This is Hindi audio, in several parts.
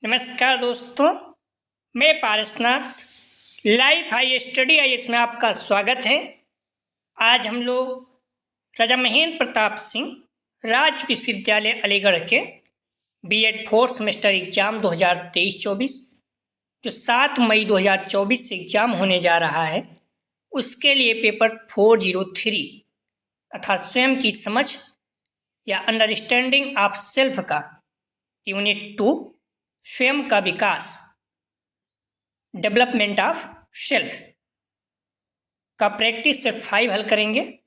नमस्कार दोस्तों, मैं Parasnath life high study IAS में आपका स्वागत है। आज हम लोग राजा महेंद्र प्रताप सिंह राज्य विश्वविद्यालय अलीगढ़ के बीएड फोर्थ सेमेस्टर एग्जाम 2023-24 जो 7 मई 2024 से एग्जाम होने जा रहा है, उसके लिए पेपर 403 अर्थात स्वयं की समझ या अंडरस्टैंडिंग ऑफ सेल्फ का यूनिट 2 स्वयं का विकास डेवलपमेंट ऑफ सेल्फ का प्रैक्टिस सेट 5 हल करेंगे।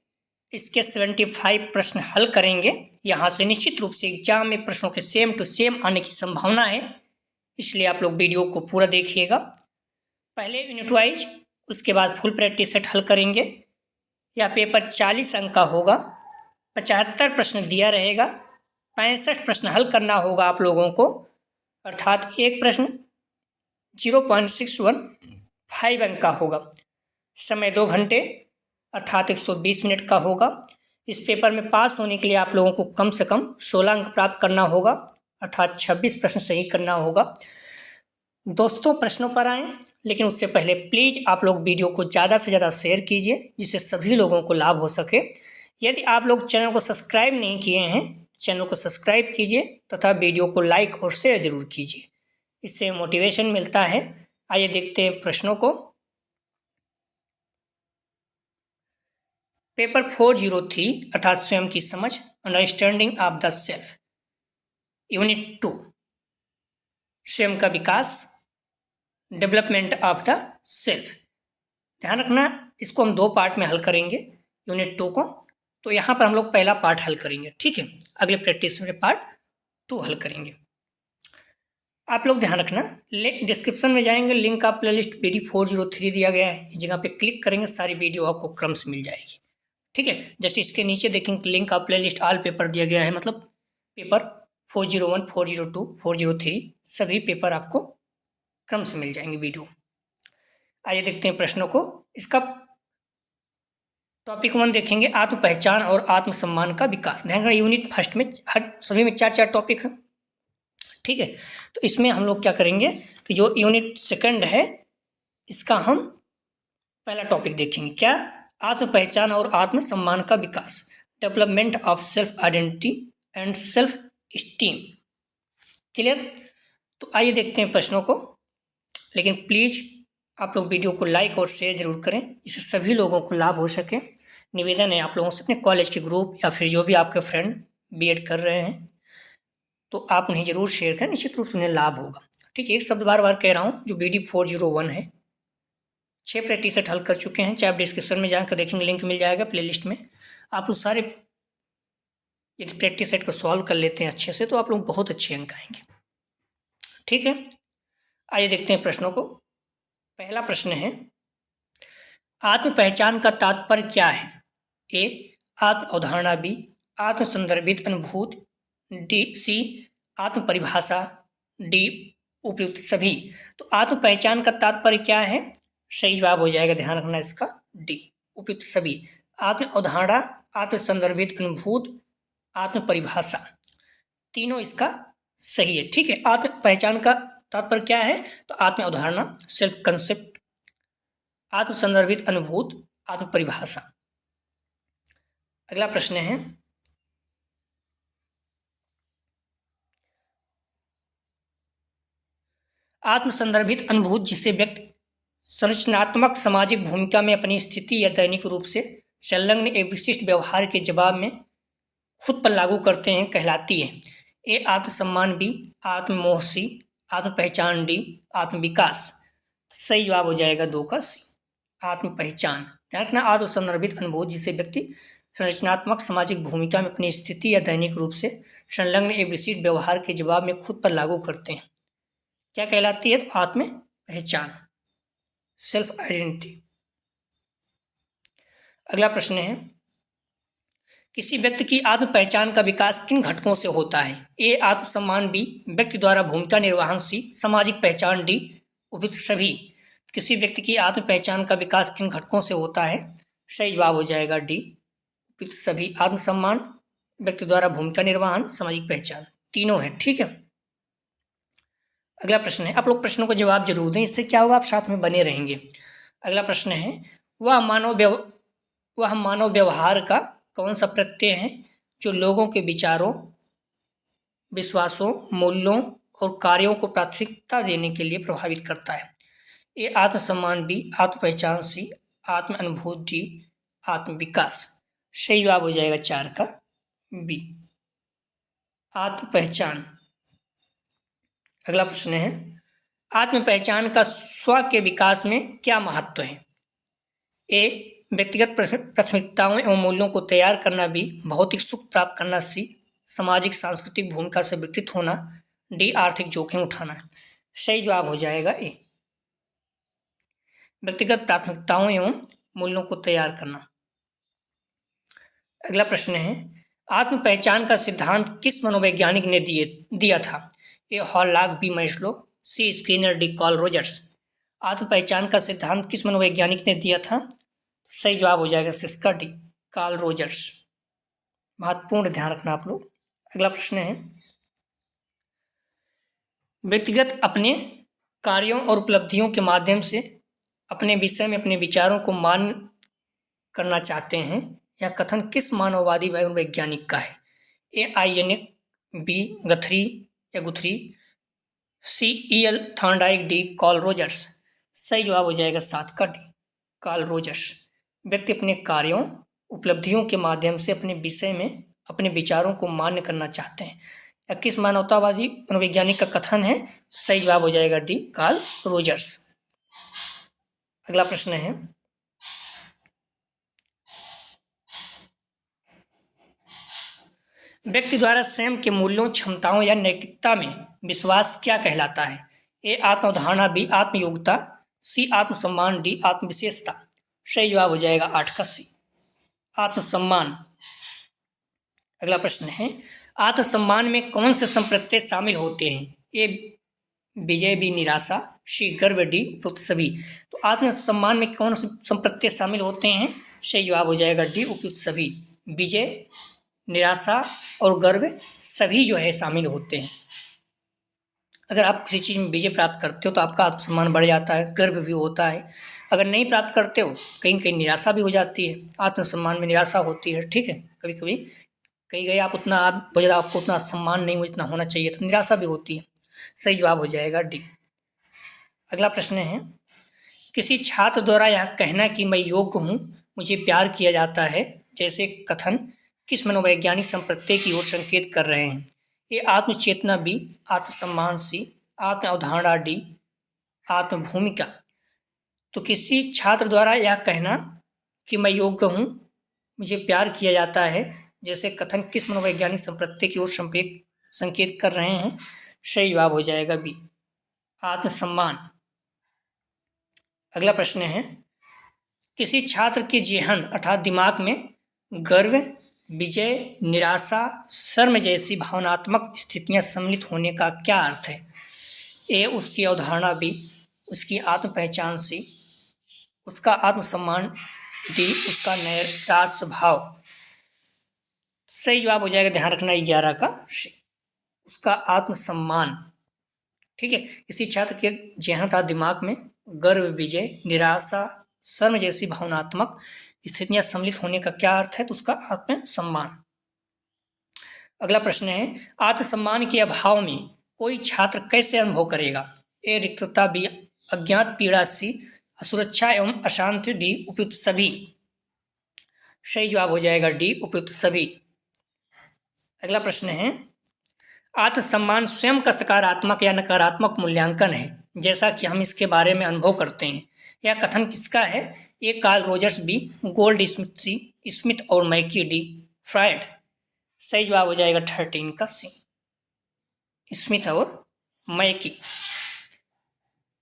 इसके 75 प्रश्न हल करेंगे। यहाँ से निश्चित रूप से एग्जाम में प्रश्नों के सेम टू सेम आने की संभावना है, इसलिए आप लोग वीडियो को पूरा देखिएगा। पहले यूनिट वाइज, उसके बाद फुल प्रैक्टिस सेट हल करेंगे। यह पेपर 40 अंक का होगा। 75 प्रश्न दिया रहेगा। 65 प्रश्न हल करना होगा आप लोगों को, अर्थात एक प्रश्न 0.615 अंक का होगा। समय 2 घंटे अर्थात 120 मिनट का होगा। इस पेपर में पास होने के लिए आप लोगों को कम से कम 16 अंक प्राप्त करना होगा, अर्थात 26 प्रश्न सही करना होगा। दोस्तों, प्रश्नों पर आएँ, लेकिन उससे पहले प्लीज़ आप लोग वीडियो को ज़्यादा से ज़्यादा शेयर कीजिए, जिससे सभी लोगों को लाभ हो सके। यदि आप लोग चैनल को सब्सक्राइब नहीं किए हैं, चैनल को सब्सक्राइब कीजिए तथा वीडियो को लाइक और शेयर जरूर कीजिए, इससे मोटिवेशन मिलता है। आइए देखते हैं प्रश्नों को। पेपर 403 अर्थात स्वयं की समझ understanding of the self unit 2 स्वयं का विकास डेवलपमेंट ऑफ द सेल्फ। ध्यान रखना, इसको हम 2 पार्ट में हल करेंगे यूनिट 2 को। तो यहाँ पर हम लोग पहला पार्ट हल करेंगे, ठीक है। अगले प्रैक्टिस में पार्ट 2 हल करेंगे। आप लोग ध्यान रखना, डिस्क्रिप्शन में जाएंगे, लिंक ऑफ प्लेलिस्ट BD 403 दिया गया है। इस जगह पे क्लिक करेंगे, सारी वीडियो आपको क्रम से मिल जाएगी, ठीक है। जस्ट इसके नीचे देखेंगे link of playlist all paper दिया गया है, मतलब पेपर 401, 402, 403 सभी पेपर आपको क्रम से मिल जाएंगे वीडियो। आइए देखते हैं प्रश्नों को। इसका टॉपिक 1 देखेंगे, आत्म पहचान और आत्मसम्मान का विकास। ध्यान रखना, यूनिट फर्स्ट में सभी में 4 टॉपिक है, ठीक है। तो इसमें हम लोग क्या करेंगे कि जो यूनिट सेकंड है, इसका हम पहला टॉपिक देखेंगे। क्या? आत्म पहचान और आत्मसम्मान का विकास, development of self identity and self esteem. Clear? तो आइए देखते हैं प्रश्नों को, लेकिन प्लीज आप लोग वीडियो को लाइक और शेयर जरूर करें, इससे सभी लोगों को लाभ हो सके। निवेदन है आप लोगों से, अपने कॉलेज के ग्रुप या फिर जो भी आपके फ्रेंड बीएड कर रहे हैं, तो आप उन्हें जरूर शेयर करें, निश्चित रूप से उन्हें लाभ होगा, ठीक है। एक शब्द बार बार कह रहा हूँ, जो BD 401 है, 6 प्रैक्टिस सेट हल कर चुके हैं। चाहे आप डिस्क्रिप्शन में जाकर देखेंगे, लिंक मिल जाएगा प्लेलिस्ट में। आप उस सारे यदि प्रैक्टिस सेट को सॉल्व कर लेते हैं अच्छे से, तो आप लोग बहुत अच्छे अंक आएंगे, ठीक है। आइए देखते हैं प्रश्नों को। पहला प्रश्न है, आत्म पहचान का तात्पर्य क्या है? A आत्म अवधारणा, B आत्म संदर्भित अनुभूति, C आत्म परिभाषा, D उपयुक्त सभी। तो आत्म पहचान का तात्पर्य क्या है? सही जवाब हो जाएगा, ध्यान रखना इसका, D उपयुक्त सभी। आत्म अवधारणा, आत्म संदर्भित अनुभूति, आत्म परिभाषा, तीनों इसका सही है, ठीक है। आत्म पहचान का तात्पर्य क्या है? तो आत्म अवधारणा, सेल्फ कंसेप्ट, आत्म संदर्भित अनुभूति, आत्म परिभाषा। अगला प्रश्न है, आत्म संदर्भित अनुभूति जिसे व्यक्ति संरचनात्मक सामाजिक भूमिका में अपनी स्थिति या दैनिक रूप से संलग्न एक विशिष्ट व्यवहार के जवाब में खुद पर लागू करते हैं, कहलाती है। A आत्मसम्मान, B आत्ममोह, C आत्म पहचान, D आत्म विकास। सही जवाब हो जाएगा 2 का C आत्म पहचान। ध्यान रखना, आत्म संदर्भित अनुभूति जिसे व्यक्ति संरचनात्मक सामाजिक भूमिका में अपनी स्थिति या दैनिक रूप से संलग्न एक विशिष्ट व्यवहार के जवाब में खुद पर लागू करते हैं, क्या कहलाती है? आत्म पहचान, सेल्फ आइडेंटिटी। अगला प्रश्न है, किसी व्यक्ति की आत्म पहचान का विकास किन घटकों से होता है? A आत्मसम्मान, B व्यक्ति द्वारा भूमिका निर्वहन, C सामाजिक पहचान, D उपयुक्त सभी। किसी व्यक्ति की आत्म पहचान का विकास किन घटकों से होता है? सही जवाब हो जाएगा D उपयुक्त सभी। आत्मसम्मान, व्यक्ति द्वारा भूमिका निर्वहन, सामाजिक पहचान, तीनों है, ठीक है। अगला प्रश्न है, आप लोग प्रश्नों को जवाब जरूर दें, इससे क्या होगा, आप साथ में बने रहेंगे। अगला प्रश्न है, वह मानव व्यवहार का कौन सा प्रत्यय है जो लोगों के विचारों, विश्वासों, मूल्यों और कार्यों को प्राथमिकता देने के लिए प्रभावित करता है। ए आत्मसम्मान, बी आत्म पहचान, सी आत्म अनुभूति, डी आत्म विकास। सही जवाब हो जाएगा 4 का बी, आत्म पहचान। अगला प्रश्न है, आत्म पहचान का स्व के विकास में क्या महत्व है। ए व्यक्तिगत प्राथमिकताओं एवं मूल्यों को तैयार करना, बी भौतिक सुख प्राप्त करना, सी सामाजिक सांस्कृतिक भूमिका से विकसित होना, डी आर्थिक जोखिम उठाना। सही जवाब हो जाएगा ए, व्यक्तिगत प्राथमिकताओं एवं मूल्यों को तैयार करना। अगला प्रश्न है, आत्म पहचान का सिद्धांत किस मनोवैज्ञानिक ने दिया था। ए हॉलॉक, बी मैस्लो, सी स्किनर, डी कार्ल रोजर्स। आत्म पहचान का सिद्धांत किस मनोवैज्ञानिक ने दिया था। सही जवाब हो जाएगा इसका डी, कार्ल रोजर्स। महत्वपूर्ण ध्यान रखना आप लोग। अगला प्रश्न है, व्यक्तिगत अपने कार्यों और उपलब्धियों के माध्यम से अपने विषय में अपने विचारों को मान करना चाहते हैं, यह कथन किस मानववादी वैज्ञानिक का है। ए आइजेनिक, बी गथरी या Guthrie, C E L. Thorndike, D Carl Rogers. सही जवाब हो जाएगा 7 का डी, कार्ल रोजर्स। व्यक्ति अपने कार्यों, उपलब्धियों के माध्यम से अपने विषय में अपने विचारों को मान्य करना चाहते हैं, या किस मानवतावादी मनोवैज्ञानिक का कथन है। सही जवाब हो जाएगा डी, कार्ल रोजर्स। अगला प्रश्न है, व्यक्ति द्वारा स्वयं के मूल्यों, क्षमताओं या नैतिकता में विश्वास क्या कहलाता है। ए आत्म अवधारणा, बी आत्म योग्यता, सी आत्मसम्मान, डी आत्म विशेषता। सही जवाब हो जाएगा 8 का सी, आत्मसम्मान। अगला प्रश्न है, आत्मसम्मान में कौन से संप्रत्यय शामिल होते हैं। ए विजय, बी निराशा, सी गर्व, डी उपयुक्त सभी। तो आत्मसम्मान में कौन से संप्रत्यय शामिल होते हैं। सही जवाब हो जाएगा डी, उपयुक्त सभी। विजय, निराशा और गर्व सभी जो है शामिल होते हैं। अगर आप किसी चीज़ में विजय प्राप्त करते हो तो आपका आत्मसम्मान बढ़ जाता है, गर्व भी होता है। अगर नहीं प्राप्त करते हो, कहीं कहीं निराशा भी हो जाती है, आत्मसम्मान में निराशा होती है। ठीक है, कभी कभी कहीं गए आप उतना आपको उतना सम्मान नहीं जितना होना चाहिए, तो निराशा भी होती है। सही जवाब हो जाएगा डी। अगला प्रश्न है, किसी छात्र द्वारा यह कहना कि मैं योग्य हूँ, मुझे प्यार किया जाता है जैसे कथन किस मनोवैज्ञानिक संप्रत्यय की ओर संकेत कर रहे हैं। ए आत्मचेतना, बी आत्मसम्मान, सी आत्म अवधारणा, डी आत्म भूमिका। तो किसी छात्र द्वारा यह कहना कि मैं योग्य हूँ, मुझे प्यार किया जाता है जैसे कथन किस मनोवैज्ञानिक संप्रत्यय की ओर संकेत कर रहे हैं। सही जवाब हो जाएगा बी, आत्मसम्मान। अगला प्रश्न है, किसी छात्र के जेहन अर्थात दिमाग में गर्व, विजय, निराशा, शर्म जैसी भावनात्मक स्थितियां सम्मिलित होने का क्या अर्थ है। ए उसकी अवधारणा, बी उसकी आत्म पहचान, सी उसका आत्मसम्मान, डी उसका नैराश्य स्वभाव। सही जवाब हो जाएगा, ध्यान रखना 11 का सी, उसका आत्मसम्मान। ठीक है, किसी छात्र के जेहन था दिमाग में गर्व, विजय, निराशा, शर्म जैसी भावनात्मक स्थितियां सम्मिलित होने का क्या अर्थ है, तो उसका आत्मसम्मान। अगला प्रश्न है, आत्मसम्मान के अभाव में कोई छात्र कैसे अनुभव करेगा। ए रिक्तता, बी अज्ञात पीड़ा, सी असुरक्षा एवं अशांति, डी उपयुक्त सभी। सही जवाब हो जाएगा डी, उपयुक्त सभी। अगला प्रश्न है, आत्मसम्मान स्वयं का सकारात्मक या नकारात्मक मूल्यांकन है जैसा कि हम इसके बारे में अनुभव करते हैं। यह कथन किसका है। A Carl Rogers, B Goldsmith, C Smith और मैकी, डी फ्रायड। सही जवाब हो जाएगा 13 का सी, स्मिथ और मैकी।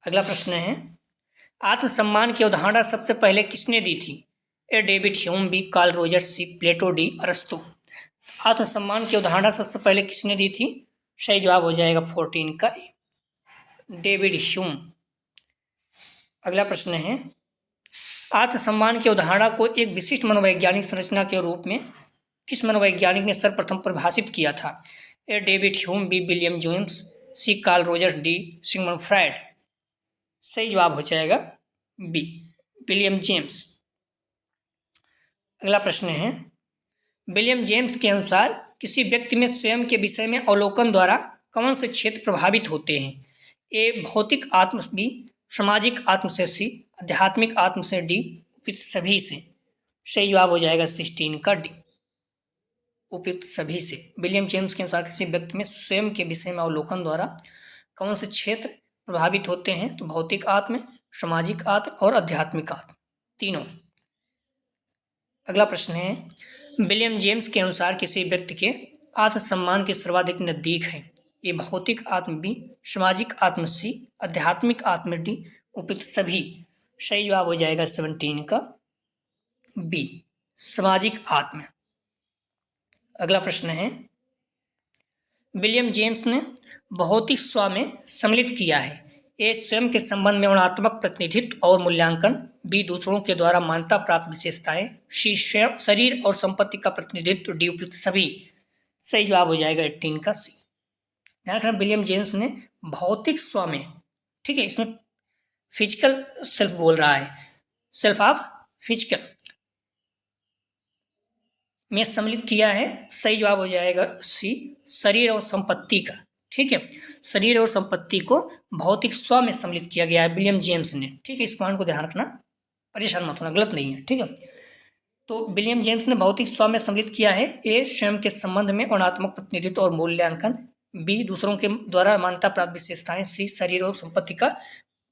अगला प्रश्न है, आत्मसम्मान की अवधारणा सबसे पहले किसने दी थी। A David Hume, B Carl Rogers, C Plato, D अरस्तु। आत्मसम्मान की अवधारणा सबसे पहले किसने दी थी। सही जवाब हो जाएगा 14 का ए, डेविड ह्यूम। अगला प्रश्न है, आत्मसम्मान की अवधारणा को एक विशिष्ट मनोवैज्ञानिक संरचना के रूप में किस मनोवैज्ञानिक ने सर्वप्रथम परिभाषित किया था। A David Hume, B William James, C Carl Rogers, D Sigmund Freud. सही जवाब हो जाएगा बी विलियम जेम्स। अगला प्रश्न है, विलियम जेम्स के अनुसार किसी व्यक्ति में स्वयं के विषय में अवलोकन द्वारा कौन से क्षेत्र प्रभावित होते हैं? ए भौतिक आत्म से, बी सामाजिक आत्म से, सी आध्यात्मिक आत्म से, डी उपयुक्त सभी से। सही जवाब हो जाएगा 16 का डी उपयुक्त सभी से। विलियम जेम्स के अनुसार किसी व्यक्ति में स्वयं के विषय में अवलोकन द्वारा कौन से क्षेत्र प्रभावित होते हैं? तो भौतिक आत्म, सामाजिक आत्म और आध्यात्मिक आत्म, तीनों। अगला प्रश्न है, विलियम जेम्स के अनुसार किसी व्यक्ति के आत्मसम्मान के सर्वाधिक नजदीक है? ए भौतिक आत्म, बी सामाजिक आत्म, सी आध्यात्मिक आत्म, डी उपयुक्त सभी। सही जवाब हो जाएगा 17 का बी सामाजिक आत्म। अगला प्रश्न है, विलियम जेम्स ने भौतिक स्व में सम्मिलित किया है? ए स्वयं के संबंध में वर्णनात्मक प्रतिनिधित्व और मूल्यांकन, बी दूसरों के द्वारा मान्यता प्राप्त विशेषताएं, सी शरीर और संपत्ति का प्रतिनिधित्व, डी उपयुक्त सभी। सही जवाब हो जाएगा 18 का सी। ध्यान रखना, विलियम जेम्स ने भौतिक स्व में, ठीक है, इसमें फिजिकल सेल्फ बोल रहा है, सेल्फ ऑफ फिजिकल में सम्मिलित किया है। सही जवाब हो जाएगा सी शरीर और संपत्ति का। ठीक है, शरीर और संपत्ति को भौतिक स्व में सम्मिलित किया गया है विलियम जेम्स ने। ठीक है, इस पॉइंट को ध्यान रखना, परेशान मत होना, गलत नहीं है। ठीक है, तो विलियम जेम्स ने भौतिक स्व में सम्मिलित किया है। ए स्वयं के संबंध में वर्णनात्मक प्रतिनिधित्व और मूल्यांकन, बी दूसरों के द्वारा मान्यता प्राप्त विशेषताएं, सी शरीर और संपत्ति का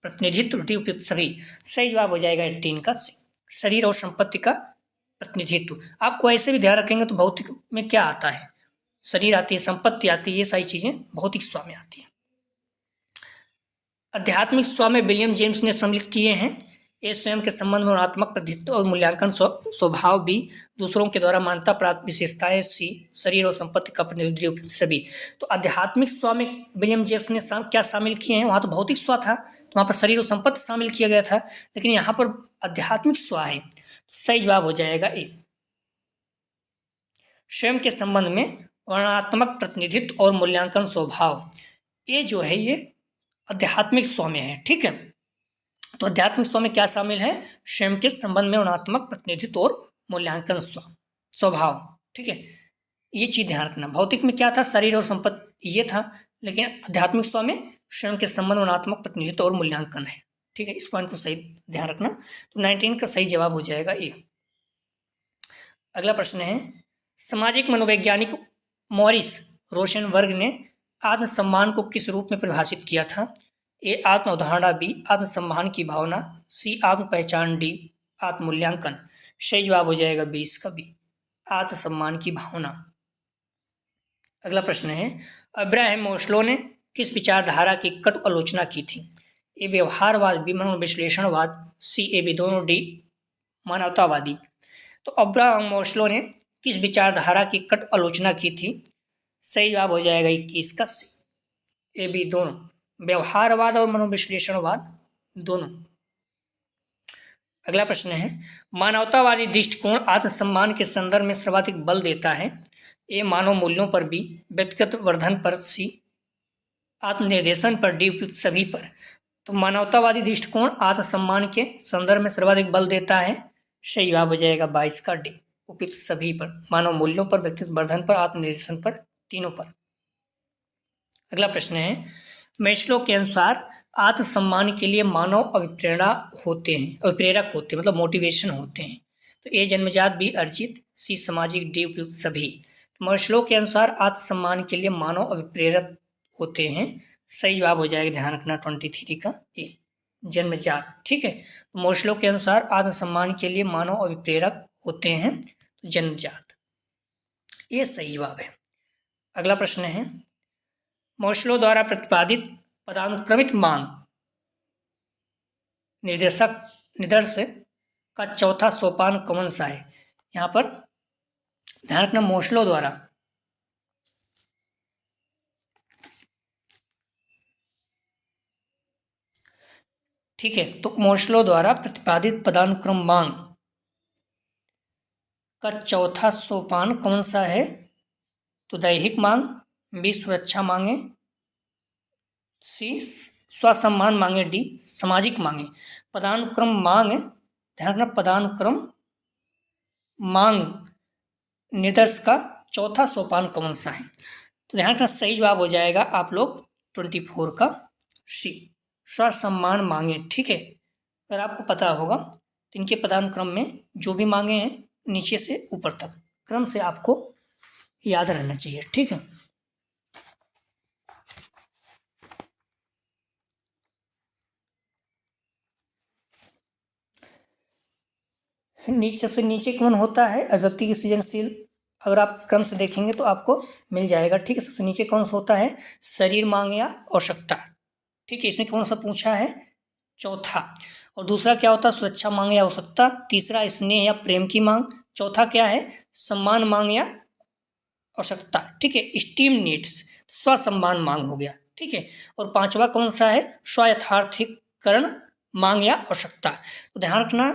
प्रतिनिधित्व, डी उपयुक्त सभी। सही जवाब हो जाएगा 18 का सी शरीर और संपत्ति का प्रतिनिधित्व। आपको ऐसे भी ध्यान रखेंगे तो भौतिक में क्या आता है, शरीर आती है, संपत्ति आती है, ये सारी चीजें भौतिक स्व में आती हैं। आध्यात्मिक स्व में विलियम जेम्स ने सम्मिलित किए हैं। ए स्वयं के संबंध में वर्णनात्मक प्रतिनिधित्व और मूल्यांकन स्वभाव, बी दूसरों के द्वारा मान्यता प्राप्त विशेषताएं, सी शरीर और संपत्ति का प्रतिनिधित्व सभी। तो आध्यात्मिक स्व में विलियम जेम्स ने क्या शामिल किए हैं? वहां तो भौतिक स्व था, तो वहां पर शरीर और संपत्ति शामिल किया गया था, लेकिन यहाँ पर आध्यात्मिक स्व है। सही जवाब हो जाएगा ए स्वयं के संबंध में वर्णनात्मक प्रतिनिधित्व और मूल्यांकन स्वभाव। ये जो है ये आध्यात्मिक स्व में है। ठीक है, तो आध्यात्मिक स्व में क्या शामिल है? स्वयं के संबंध में वर्णनात्मक प्रतिनिधित्व और मूल्यांकन स्वभाव। ठीक है, ये चीज ध्यान रखना। भौतिक में क्या था? शरीर और संपत्ति ये था, लेकिन आध्यात्मिक स्व में स्वयं के संबंध वर्णनात्मक प्रतिनिधित्व और मूल्यांकन है। ठीक है, इस पॉइंट को सही ध्यान रखना। तो 19 का सही जवाब हो जाएगा ए। अगला प्रश्न है, सामाजिक मनोवैज्ञानिक मॉरिस रोशनबर्ग ने आत्मसम्मान को किस रूप में परिभाषित किया था? ए आत्म अवधारणा, बी आत्मसम्मान की भावना, सी आत्म पहचान, डी आत्ममूल्यांकन। सही जवाब हो जाएगा 20 का बी आत्मसम्मान की भावना। अगला प्रश्न है, अब्राहम मास्लो ने किस विचारधारा की कटु आलोचना की थी? ए व्यवहारवाद, बी मनोविश्लेषणवाद, सी ए बी दोनों, डी मानवतावादी। तो अब्राहम मास्लो ने किस विचारधारा की कटु आलोचना की थी? सही जवाब हो जाएगा 21 का सी ए बी दोनों, व्यवहारवाद और मनोविश्लेषणवाद दोनों। अगला प्रश्न है, मानवतावादी दृष्टिकोण आत्मसम्मान के संदर्भ में सर्वाधिक बल देता है? ए मानव मूल्यों पर, बी व्यक्तिगत वर्धन पर, सी आत्मनिर्देशन पर, डी उपयुक्त सभी पर। तो मानवतावादी दृष्टिकोण आत्मसम्मान के संदर्भ में सर्वाधिक बल देता है। सही जवाब हो जाएगा 22 का डी उपयुक्त सभी पर, मानव मूल्यों पर, व्यक्तिगत वर्धन पर, आत्मनिर्देशन पर, तीनों पर। अगला प्रश्न है, मैस्लो के अनुसार आत्मसम्मान के लिए मानव अभिप्रेरणा होते हैं, अभिप्रेरक होते हैं, मतलब मोटिवेशन होते हैं। तो ए जन्मजात, बी अर्जित, सी सामाजिक, डी उपयुक्त सभी। मैस्लो के अनुसार आत्मसम्मान के लिए मानव अभिप्रेरक होते हैं। सही जवाब हो जाएगा, ध्यान रखना 23 का ए जन्मजात। ठीक है, मैस्लो के अनुसार आत्मसम्मान के लिए मानव अभिप्रेरक होते हैं, जन्मजात, ये सही जवाब है। अगला प्रश्न है, मैस्लो द्वारा प्रतिपादित पदानुक्रमित मांग निर्देश का चौथा सोपान कौन सा है? यहाँ पर ध्यान रखना, मैस्लो द्वारा ठीक है, तो मैस्लो द्वारा प्रतिपादित पदानुक्रम मांग का चौथा सोपान कौन सा है? तो दैहिक मांग, बी सुरक्षा मांगे, सी स्वसम्मान मांगे, डी सामाजिक मांगे। पदानुक्रम मांग, ध्यान रखना पदानुक्रम मांग निर्देश का चौथा सोपान कौन सा है? तो ध्यान रखना सही जवाब हो जाएगा आप लोग 24 का सी स्वसम्मान मांगे। ठीक है, अगर आपको पता होगा तो इनके पदानुक्रम में जो भी मांगे हैं नीचे से ऊपर तक क्रम से आपको याद रहना चाहिए। ठीक है, नीचे सबसे नीचे कौन होता है? अभिव्यक्ति की सृजनशील। अगर आप क्रम से देखेंगे तो आपको मिल जाएगा। ठीक है, सबसे नीचे कौन सा होता है? शरीर मांग या आवश्यकता। ठीक है, इसमें कौन सा पूछा है? चौथा। और दूसरा क्या होता है? सुरक्षा मांग या आवश्यकता। तीसरा स्नेह या प्रेम की मांग। चौथा क्या है? सम्मान मांग या आवश्यकता। ठीक है, स्टीम नीड्स, स्वसम्मान मांग हो गया। ठीक है, और पांचवा कौन सा है? स्वयथार्थीकरण मांग या आवश्यकता। तो ध्यान रखना,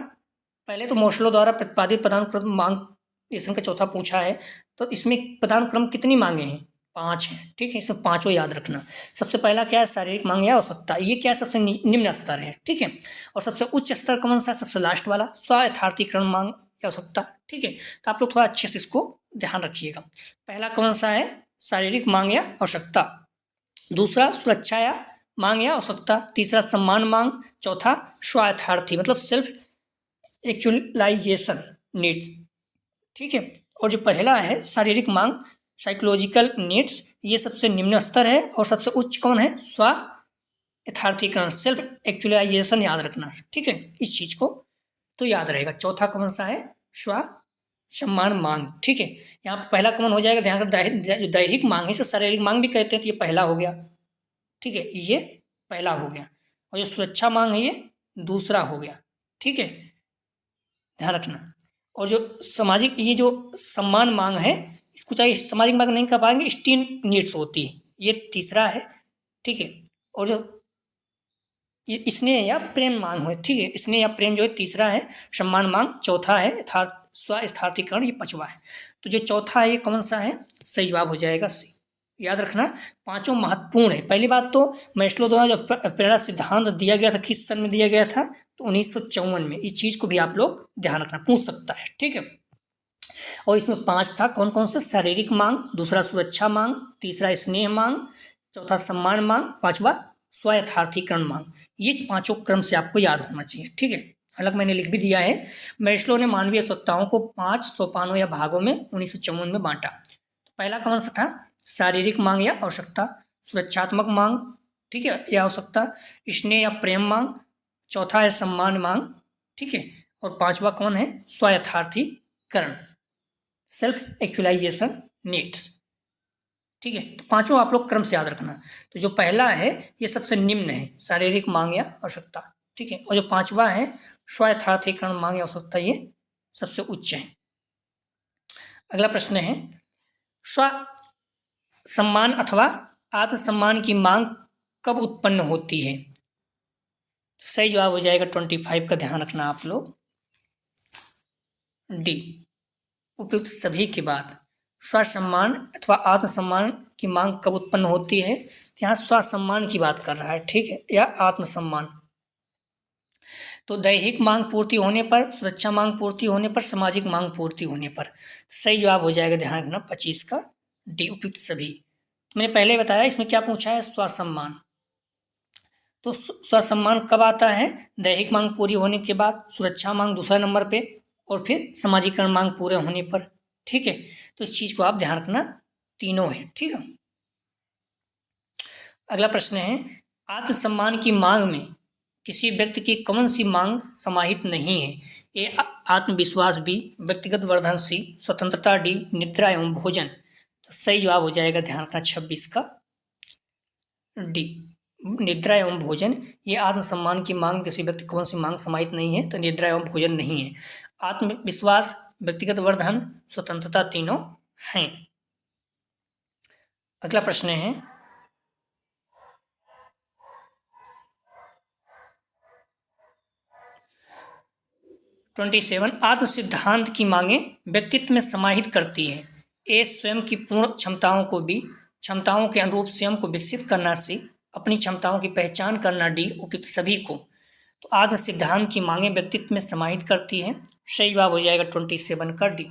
पहले तो मोस्लो द्वारा प्रतिपादित पदानुक्रम मांग इसमें का चौथा पूछा है। तो इसमें पदानुक्रम कितनी मांगे हैं? 5 हैं। ठीक है, इसमें पांचों याद रखना। सबसे पहला क्या है? शारीरिक मांग या आवश्यकता। ये क्या है? सबसे निम्न स्तर है। ठीक है, और सबसे उच्च स्तर कौन सा? सबसे लास्ट वाला स्वयथार्थीकरण मांग या आवश्यकता। ठीक है, तो आप लोग थोड़ा अच्छे से इसको ध्यान रखिएगा। पहला कौन सा है? शारीरिक मांग या आवश्यकता। दूसरा सुरक्षा या मांग या आवश्यकता। तीसरा सम्मान मांग। चौथा स्वयथार्थी मतलब सेल्फ एक्चुअलाइजेशन नीड्स। ठीक है, और जो पहला है शारीरिक मांग साइकोलॉजिकल नीड्स, ये सबसे निम्न स्तर है। और सबसे उच्च कौन है? स्व यथार्थीकरण सेल्फ एक्चुअलाइजेशन याद रखना। ठीक है, इस चीज को तो याद रहेगा। चौथा कौन सा है? स्व सम्मान मांग। ठीक है, यहाँ पर पहला कौन हो जाएगा? ध्यान रखना, जो दैहिक मांग है इसे शारीरिक मांग भी कहते हैं, तो ये पहला हो गया। ठीक है, ये पहला हो गया। और जो सुरक्षा मांग है ये दूसरा हो गया। ठीक है, ध्यान रखना। और जो सामाजिक, ये जो सम्मान मांग है इसको चाहिए सामाजिक मांग नहीं कर पाएंगे, स्टीम नीड्स होती है, ये तीसरा है। ठीक है, और जो ये स्नेह या प्रेम मांग है। ठीक है, स्नेह या प्रेम जो है तीसरा है। सम्मान मांग चौथा है। स्वयथार्थीकरण ये पांचवा है। तो जो चौथा है ये कौन सा है? सही जवाब हो जाएगा सी। याद रखना पांचों महत्वपूर्ण है। पहली बात तो मैस्लो द्वारा जब प्रेरणा सिद्धांत दिया गया था किस सन में दिया गया था? तो 1954 में। इस चीज को भी आप लोग ध्यान रखना, पूछ सकता है। ठीक है, और इसमें 5 था। कौन कौन से? शारीरिक मांग, दूसरा सुरक्षा मांग, तीसरा स्नेह मांग, चौथा सम्मान मांग, पांचवा स्वयथार्थीकरण मांग। ये पांचों क्रम से आपको याद होना चाहिए। ठीक है, हालांकि मैंने लिख भी दिया है। मैस्लो ने मानवीय आवश्यकताओं को 5 सोपानों या भागों में 1954 में बांटा। तो पहला कौन सा था? शारीरिक मांग या आवश्यकता। सुरक्षात्मक मांग, ठीक है, या आवश्यकता। स्नेह या प्रेम मांग। चौथा है सम्मान मांग। ठीक है, और पांचवा कौन है? स्वयथार्थीकरण सेल्फ एक्चुअलाइजेशन नीड्स। ठीक है, तो पांचों आप लोग क्रम से याद रखना। तो जो पहला है ये सबसे निम्न है, शारीरिक मांग या आवश्यकता। ठीक है, और जो पांचवा है स्वयथार्थीकरण मांग या आवश्यकता, ये सबसे उच्च है। अगला प्रश्न है स्व सम्मान अथवा आत्मसम्मान की मांग कब उत्पन्न होती है? सही जवाब हो जाएगा 25 का। ध्यान रखना आप लोग, डी उपयुक्त सभी के बाद। स्वसम्मान अथवा आत्मसम्मान की मांग कब उत्पन्न होती है? यहाँ स्वसम्मान की बात कर रहा है। ठीक है, या आत्मसम्मान। तो दैहिक मांग पूर्ति होने पर, सुरक्षा मांग पूर्ति होने पर, सामाजिक मांग पूर्ति होने पर। सही जवाब हो जाएगा, ध्यान रखना 25 का, डी उपयुक्त सभी। तो मैंने पहले बताया इसमें क्या पूछा है? स्वसम्मान। तो स्वसम्मान कब आता है? दैहिक मांग पूरी होने के बाद, सुरक्षा मांग दूसरा नंबर पे, और फिर सामाजिकरण मांग पूरे होने पर। ठीक है, तो इस चीज को आप ध्यान रखना, तीनों है। ठीक है, अगला प्रश्न है आत्मसम्मान की मांग में किसी व्यक्ति की कौन सी मांग समाहित नहीं है? ए आत्मविश्वास, बी व्यक्तिगत वर्धन, सी स्वतंत्रता, डी निद्रा एवं भोजन। तो सही जवाब हो जाएगा, ध्यान रखना 26 का, डी निद्रा एवं भोजन। ये आत्मसम्मान की मांग किसी व्यक्ति कौन सी मांग समाहित नहीं है? तो निद्रा एवं भोजन नहीं है। आत्मविश्वास, व्यक्तिगत वर्धन, स्वतंत्रता तीनों हैं। अगला प्रश्न है 27 आत्म सिद्धांत की मांगे व्यक्तित्व में समाहित करती है। ए स्वयं की पूर्ण क्षमताओं को, बी क्षमताओं के अनुरूप स्वयं को विकसित करना, सी अपनी क्षमताओं की पहचान करना, डी उपयुक्त सभी को। तो आत्म सिद्धांत की मांगे व्यक्तित्व में समाहित करती हैं, सही जवाब हो जाएगा 27 का डी,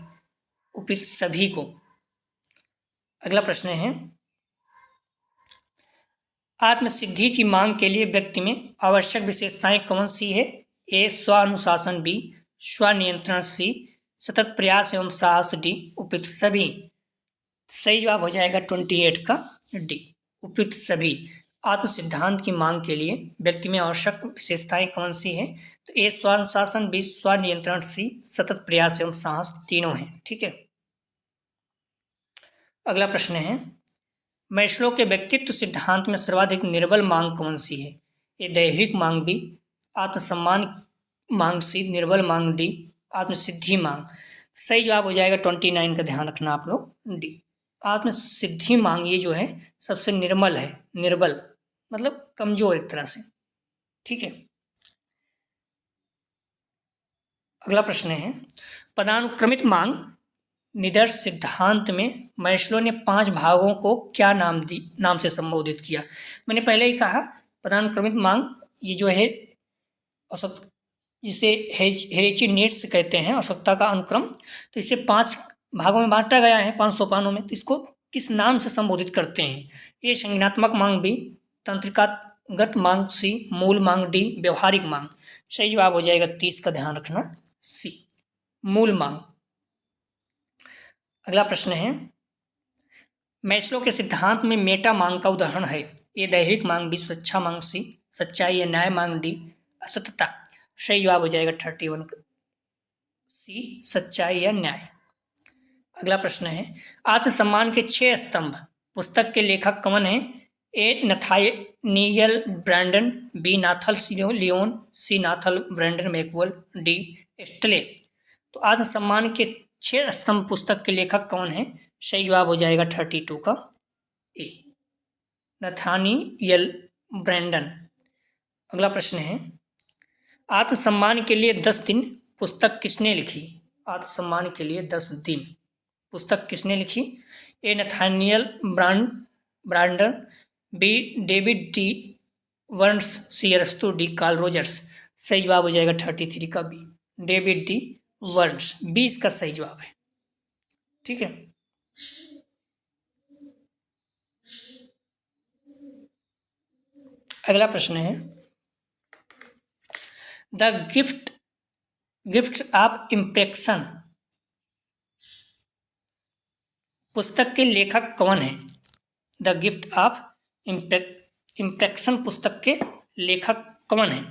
उपयुक्त सभी को। अगला प्रश्न है, आत्मसिद्धि की मांग के लिए व्यक्ति में आवश्यक विशेषताएं कौन सी है? ए स्वानुशासन, बी स्वनियंत्रण, सी सतत प्रयास एवं साहस, डी उपयुक्त सभी। सही जवाब हो जाएगा 28 का डी, उपयुक्त सभी। आत्म सिद्धांत की मांग के लिए व्यक्ति में आवश्यक विशेषताएं कौन सी हैं? तो ए स्वानुशासन, बी स्वनियंत्रण, सी सतत प्रयास एवं साहस, तीनों हैं। ठीक है। अगला प्रश्न है, मैस्लो के व्यक्तित्व सिद्धांत में सर्वाधिक निर्बल मांग कौन सी है? ए दैहिक मांग, बी आत्मसम्मान मांग, सी निर्बल मांग, डी आत्मसिद्धि मांग। सही जवाब हो जाएगा 29 का, ध्यान रखना आप लोग, डी आत्मसिद्धि मांग। ये जो है सबसे निर्मल है, निर्बल मतलब कमजोर एक तरह से। ठीक है। अगला प्रश्न है, पदानुक्रमित मांग निदर्श सिद्धांत में मैस्लो ने 5 भागों को क्या नाम से संबोधित किया? मैंने पहले ही कहा पदानुक्रमित मांग ये जो है औसत, जिसे हेरेची नीड्स कहते हैं, आवश्यकता का अनुक्रम। तो इसे 5 भागों में बांटा गया है 5 सोपानों में। तो इसको किस नाम से संबोधित करते हैं? ए संज्ञानात्मक मांग, बी तंत्रिकागत मांग, सी मूल मांग, डी व्यवहारिक मांग। सही जवाब हो जाएगा 30 का, ध्यान रखना, सी मूल मांग। अगला प्रश्न है, मैस्लो के सिद्धांत में मेटा मांग का उदाहरण है? ए दैहिक मांग, बी स्वेच्छा मांग, सी सच्चाई या न्याय मांग, डी असतता। सही जवाब हो जाएगा 31 का, सी सच्चाई या न्याय। अगला प्रश्न है, आत्मसम्मान के 6 स्तंभ पुस्तक के लेखक कौन हैं? ए नथानियल ब्रैंडन, बी नाथल लियोन, सी नाथल ब्रैंडन मैकवेल, डी स्टले। तो आत्मसम्मान के 6 स्तंभ पुस्तक के लेखक कौन हैं? सही जवाब हो जाएगा 32 का, ए नथानियल ब्रैंडन। अगला प्रश्न है, आत्मसम्मान के लिए 10 दिन पुस्तक किसने लिखी? आत्मसम्मान के लिए 10 दिन पुस्तक किसने लिखी? A Nathaniel Branden, B David D Burns, C अरस्तु, डी कार्ल रोजर्स। सही जवाब हो जाएगा 33 का, B David D Verns, B इसका सही जवाब है। ठीक है। अगला प्रश्न है, द गिफ्ट्स ऑफ इम्प्रेक्शन पुस्तक के लेखक कौन है? द गिफ्ट ऑफ इम्प्रेक्शन पुस्तक के लेखक कौन है?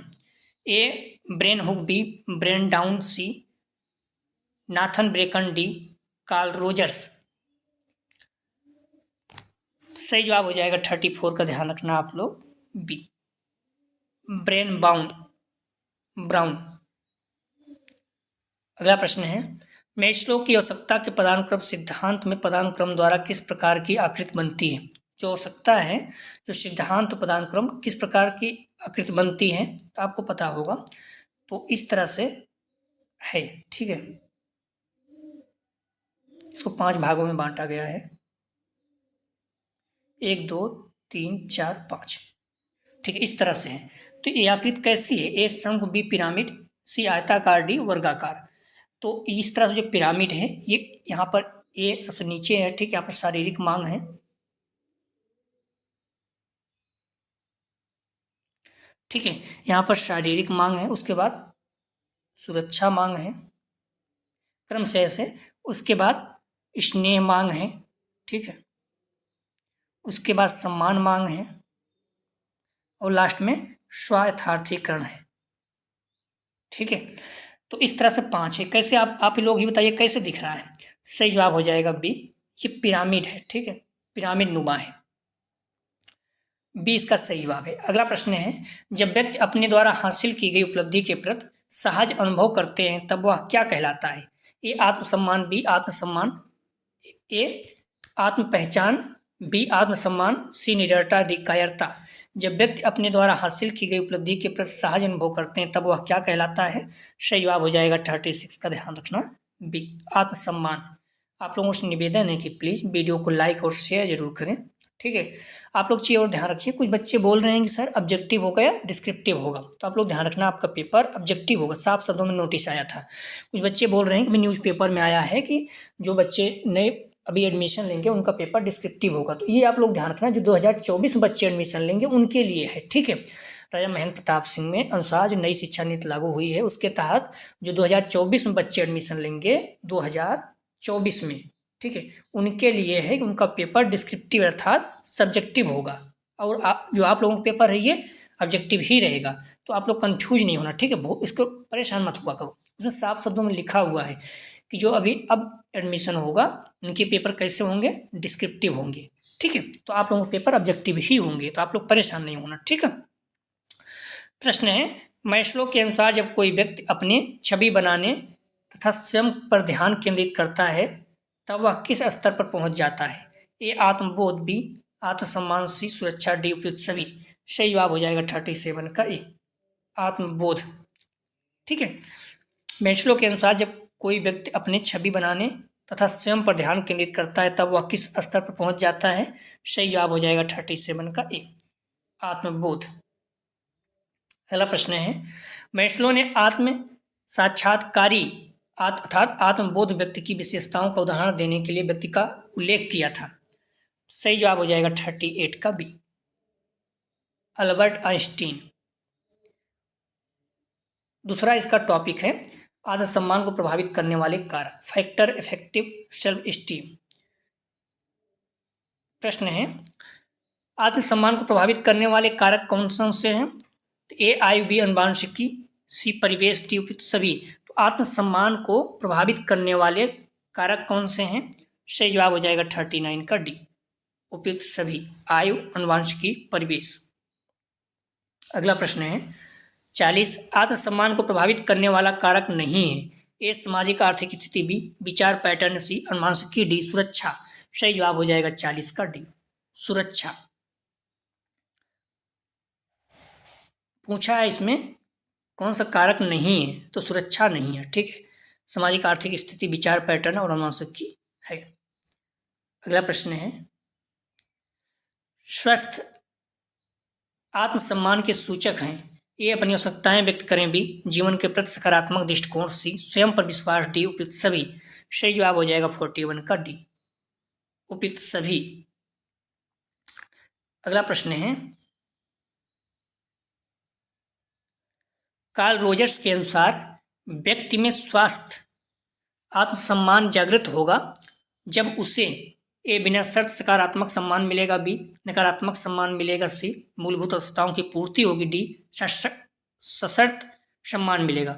A Brain Hook, B Brain Down, C Nathan Brecken, D Carl Rogers. सही जवाब हो जाएगा 34 का, ध्यान रखना आप लोग, बी ब्रेन ब्राउन। अगला प्रश्न है, मैस्लो की आवश्यकता के पदानुक्रम सिद्धांत में पदानुक्रम द्वारा किस प्रकार की आकृति बनती है? जो आवश्यकता है, जो सिद्धांत पदानुक्रम किस प्रकार की आकृति बनती है, तो आपको पता होगा। तो इस तरह से है। ठीक है। इसको 5 भागों में बांटा गया है, 1 2 3 4 5। ठीक है, इस तरह से है। तो ये आकृति कैसी है? ए शंख, बी पिरामिड, सी आयताकार, डी वर्गाकार। तो इस तरह से जो पिरामिड है, ये यहाँ पर ए सबसे नीचे है। ठीक है, यहाँ पर शारीरिक मांग है। ठीक है, यहाँ पर शारीरिक मांग है, उसके बाद सुरक्षा मांग है, क्रम से ऐसे, उसके बाद स्नेह मांग है। ठीक है, उसके बाद सम्मान मांग है, और लास्ट में स्वायथार्थीकरण है। ठीक है, तो इस तरह से 5 है। कैसे आप लोग ही बताइए कैसे दिख रहा है? सही जवाब हो जाएगा बी, ये पिरामिड है। ठीक है, पिरामिड नुमा है, बी इसका सही जवाब है। अगला प्रश्न है, जब व्यक्ति अपने द्वारा हासिल की गई उपलब्धि के प्रति सहज अनुभव करते हैं तब वह क्या कहलाता है? ए आत्मसम्मान, बी आत्मसम्मान, ए आत्म पहचान, बी आत्मसम्मान, सी निडरता, डी कायरता। जब व्यक्ति अपने द्वारा हासिल की गई उपलब्धि के प्रति सहज अनुभव करते हैं तब वह क्या कहलाता है? सही जवाब हो जाएगा 36 का, ध्यान रखना, बी आत्मसम्मान। आप लोगों से निवेदन है कि प्लीज़ वीडियो को लाइक और शेयर जरूर करें ठीक है। आप लोग चीज़ और ध्यान रखिए, कुछ बच्चे बोल रहे हैं कि सर ऑब्जेक्टिव होगा या डिस्क्रिप्टिव होगा, तो आप लोग ध्यान रखना आपका पेपर ऑब्जेक्टिव होगा, साफ शब्दों में नोटिस आया था। कुछ बच्चे बोल रहे हैं कि न्यूज़पेपर में आया है कि जो बच्चे नए अभी एडमिशन लेंगे उनका पेपर डिस्क्रिप्टिव होगा, तो ये आप लोग ध्यान रखना, जो 2024 में बच्चे एडमिशन लेंगे उनके लिए है, ठीक है। राजा महेंद्र प्रताप सिंह में अनुसार जो नई शिक्षा नीति लागू हुई है उसके तहत जो 2024 में बच्चे एडमिशन लेंगे 2024 में, ठीक है, उनके लिए है कि उनका पेपर डिस्क्रिप्टिव अर्थात सब्जेक्टिव होगा, और जो आप लोगों का पेपर है ये ऑब्जेक्टिव ही रहेगा। तो आप लोग कंफ्यूज नहीं होना, ठीक है, इसको परेशान मत हुआ करो। उसमें साफ शब्दों में लिखा हुआ है कि जो अभी अब एडमिशन होगा उनके पेपर कैसे होंगे, डिस्क्रिप्टिव होंगे, ठीक है। तो आप लोगों के पेपर ऑब्जेक्टिव ही होंगे, तो आप लोग परेशान नहीं होना, ठीक है। प्रश्न है, मैस्लो के अनुसार जब कोई व्यक्ति अपनी छवि बनाने तथा स्वयं पर ध्यान केंद्रित करता है तब वह किस स्तर पर पहुंच जाता है? ए आत्मबोध, बी आत्मसम्मान, सी सुरक्षा, डी उपयुक्त सभी। सही जवाब हो जाएगा 37 का ए आत्मबोध, ठीक है। मैस्लो के अनुसार जब कोई व्यक्ति अपनी छवि बनाने तथा स्वयं पर ध्यान केंद्रित करता है तब वह किस स्तर पर पहुंच जाता है? सही जवाब हो जाएगा 37 का ए आत्मबोध। अगला प्रश्न है, मैस्लो ने आत्म साक्षात्कारी अर्थात आत्मबोध व्यक्ति की विशेषताओं का उदाहरण देने के लिए व्यक्ति का उल्लेख किया था। सही जवाब हो जाएगा 38 का बी अल्बर्ट आइंस्टीन। दूसरा इसका टॉपिक है आत्मसम्मान को प्रभावित करने वाले कारक, फैक्टर इफेक्टिव सेल्फ स्टीम। प्रश्न है, आत्मसम्मान को प्रभावित करने वाले कारक कौन कौन से हैं? ए आयु, बी अनुवांशिकी, सी परिवेश, डी उपयुक्त सभी। तो आत्मसम्मान को प्रभावित करने वाले कारक कौन से हैं? सही जवाब हो जाएगा 39 का डी उपयुक्त सभी, आयु, अनुवांशिकी, परिवेश। अगला प्रश्न है 40, आत्मसम्मान को प्रभावित करने वाला कारक नहीं है। ए सामाजिक आर्थिक स्थिति, बी विचार पैटर्न, सी अनुवांशिकी, डी सुरक्षा। सही जवाब हो जाएगा 40 का डी सुरक्षा। पूछा है इसमें कौन सा कारक नहीं है, तो सुरक्षा नहीं है, ठीक है। सामाजिक आर्थिक स्थिति, विचार पैटर्न और अनुवांशिकी है। अगला प्रश्न है, स्वस्थ आत्मसम्मान के सूचक हैं। ए अपनी आवश्यकताएं व्यक्त करें, बी जीवन के प्रति सकारात्मक दृष्टिकोण, सी स्वयं पर विश्वास, डी उपयुक्त सभी। सही जवाब हो जाएगा 41 का डी उपयुक्त सभी। अगला प्रश्न है, कार्ल रोजर्स के अनुसार व्यक्ति में स्वास्थ्य आत्मसम्मान जागृत होगा जब उसे ए बिना शर्त सकारात्मक सम्मान मिलेगा, बी नकारात्मक सम्मान मिलेगा, सी मूलभूत आवश्यकताओं की पूर्ति होगी, डी सशर्त सम्मान मिलेगा।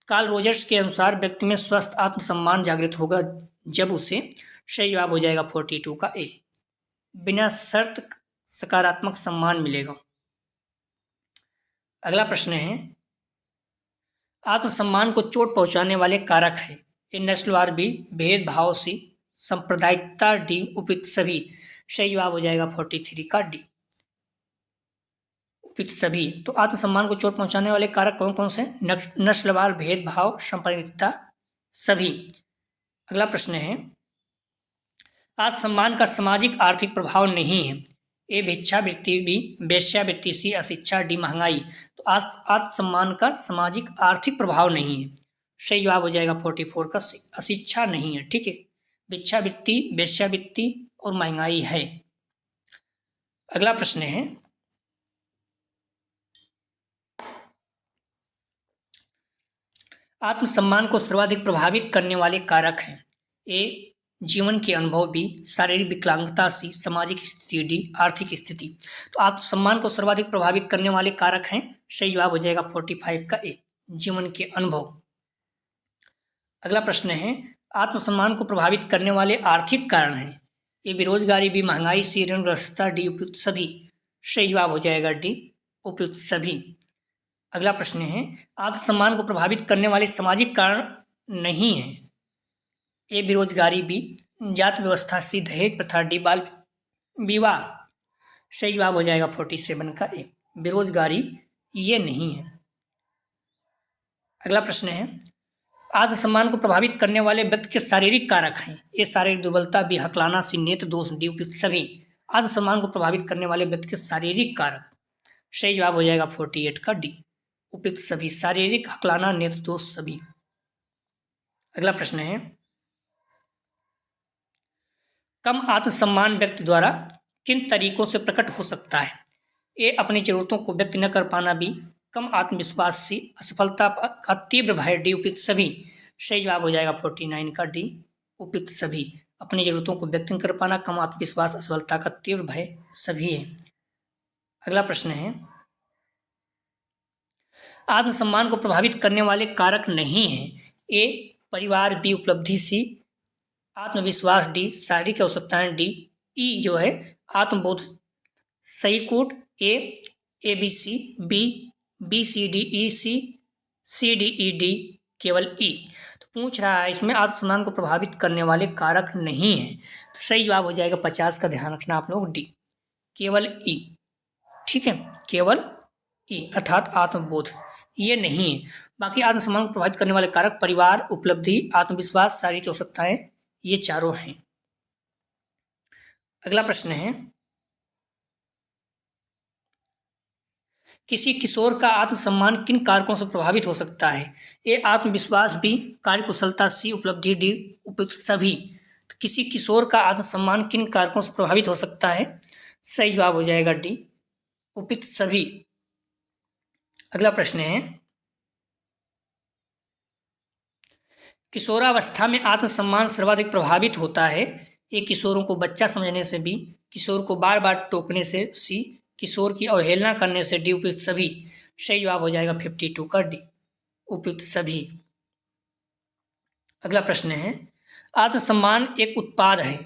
कार्ल रोजर्स के अनुसार व्यक्ति में स्वस्थ आत्मसम्मान जागृत होगा जब उसे, सही जवाब हो जाएगा 42 का ए बिना शर्त सकारात्मक सम्मान मिलेगा। अगला प्रश्न है, आत्मसम्मान को चोट पहुंचाने वाले कारक है। ए नस्लवाद, बी भेदभाव, सी सांप्रदायिकता, डी उपयुक्त सभी। सही जवाब हो जाएगा 43 का डी उपयुक्त सभी। तो आत्मसम्मान को चोट पहुंचाने वाले कारक कौन कौन से? नस्लवाद, भेदभाव, सांप्रदायिकता, सभी। अगला प्रश्न है, आत्मसम्मान का सामाजिक आर्थिक प्रभाव नहीं है। ए भिक्षावृत्ति, बी वेश्यावृत्ति, सी अशिक्षा, डी महंगाई। तो आत्मसम्मान का सामाजिक आर्थिक प्रभाव नहीं है। सही जवाब हो जाएगा 44 का सी अशिक्षा नहीं है, ठीक है। भिक्षावृत्ति, वेश्यावृत्ति और महंगाई है। अगला प्रश्न है, आत्मसम्मान को सर्वाधिक प्रभावित करने वाले कारक हैं। ए जीवन के अनुभव, बी शारीरिक विकलांगता, सी सामाजिक स्थिति, डी आर्थिक स्थिति। तो आत्मसम्मान को सर्वाधिक प्रभावित करने वाले कारक हैं। सही जवाब हो जाएगा 45 का ए जीवन के अनुभव। अगला प्रश्न है, आत्मसम्मान को प्रभावित करने वाले आर्थिक कारण हैं। ए बेरोजगारी, बी महंगाई, सी ऋणग्रस्तता, डी उपयुक्त सभी। सही जवाब हो जाएगा डी उपयुक्त सभी। अगला प्रश्न है, आत्मसम्मान को प्रभावित करने वाले सामाजिक कारण नहीं है। ए बेरोजगारी, बी जाति व्यवस्था, सी दहेज प्रथा, डी बाल विवाह। सही जवाब हो जाएगा 47 का ए बेरोजगारी ये नहीं है। अगला प्रश्न है, आत्मसम्मान को प्रभावित करने वाले व्यक्ति के शारीरिक कारक हैं। ए शारीरिक दुर्बलता, बी हकलाना, सी नेत्र दोष, डी उपयुक्त सभी। आत्मसम्मान को प्रभावित करने वाले व्यक्ति के शारीरिक कारक, सही जवाब हो जाएगा 48 का डी, उपयुक्त सभी, शारीरिक, हकलाना, नेत्र दोष सभी। अगला प्रश्न है, कम आत्मसम्मान व्यक्ति द्वारा किन तरीकों से प्रकट हो सकता है? ए, अपनी जरूरतों को व्यक्त न कर पाना, बी, कम आत्मविश्वास, सी, असफलता का तीव्र भय, डी, उपयुक्त सभी। सही जवाब हो जाएगा 49 का डी, उपयुक्त सभी। अपनी जरूरतों को व्यक्त न कर पाना, कम आत्मविश्वास, असफलता का तीव्र भय सभी है। अगला प्रश्न है, आत्मसम्मान को प्रभावित करने वाले कारक नहीं है। ए, परिवार, बी, उपलब्धि, सी, आत्मविश्वास, डी, शारीरिक आवश्यकताएं, डी, ई जो है आत्मबोध। सही code A B C, B C D E, C D E D, केवल ई। तो पूछ रहा है इसमें आत्मसम्मान को प्रभावित करने वाले कारक नहीं है, तो सही जवाब हो जाएगा 50 का, ध्यान रखना आप लोग, डी, केवल ई। ठीक है, केवल ई अर्थात आत्मबोध, ये नहीं है। बाकी आत्मसम्मान को प्रभावित करने वाले कारक परिवार, उपलब्धि, आत्मविश्वास, शारीरिक आवश्यकताएं, ये चारों हैं। अगला प्रश्न है, किसी किशोर का आत्मसम्मान किन कारकों से प्रभावित हो सकता है? ए, आत्मविश्वास, बी, कार्यकुशलता, सी, उपलब्धि, डी, उपयुक्त सभी। तो किसी किशोर का आत्मसम्मान किन कारकों से प्रभावित हो सकता है? सही जवाब हो जाएगा डी, उपयुक्त सभी। अगला प्रश्न है, किशोरावस्था में आत्मसम्मान सर्वाधिक प्रभावित होता है। ए, किशोरों को बच्चा समझने से, बी, किशोर को बार बार टोकने से, सी, किशोर की अवहेलना करने से, डी, उपयुक्त सभी। सही जवाब हो जाएगा 52 का डी, उपयुक्त सभी। अगला प्रश्न है, आत्मसम्मान एक उत्पाद है।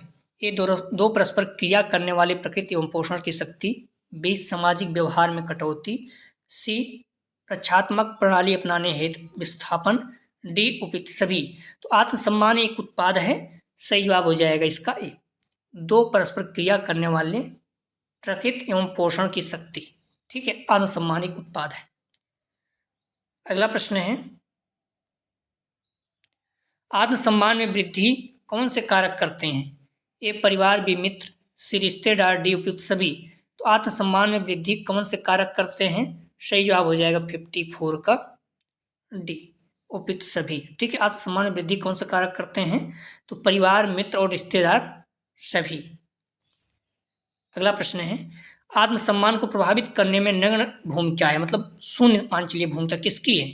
ए, दो परस्पर क्रिया करने वाले प्रकृति एवं पोषण की शक्ति, बी, सामाजिक व्यवहार में कटौती, सी, रक्षात्मक प्रणाली अपनाने हेतु विस्थापन, डी, उपयुक्त सभी। तो आत्मसम्मान एक उत्पाद है, सही जवाब हो जाएगा इसका ए, दो परस्पर क्रिया करने वाले प्रकृति एवं पोषण की शक्ति। ठीक है, आत्मसम्मान एक उत्पाद है। अगला प्रश्न है, आत्मसम्मान में वृद्धि कौन से कारक करते हैं? ए, परिवार, बी, मित्र, सी, रिश्तेदार, डी, उपयुक्त सभी। तो आत्मसम्मान में वृद्धि कौन से कारक करते हैं? सही जवाब हो जाएगा 54 का डी, उपयुक्त सभी। ठीक है, आत्मसम्मान में वृद्धि कौन से कारक करते हैं? तो परिवार, मित्र और रिश्तेदार सभी। अगला प्रश्न है, आत्मसम्मान को प्रभावित करने में नग्न भूमिका है, मतलब शून्य पांचलीय भूमिका किसकी है?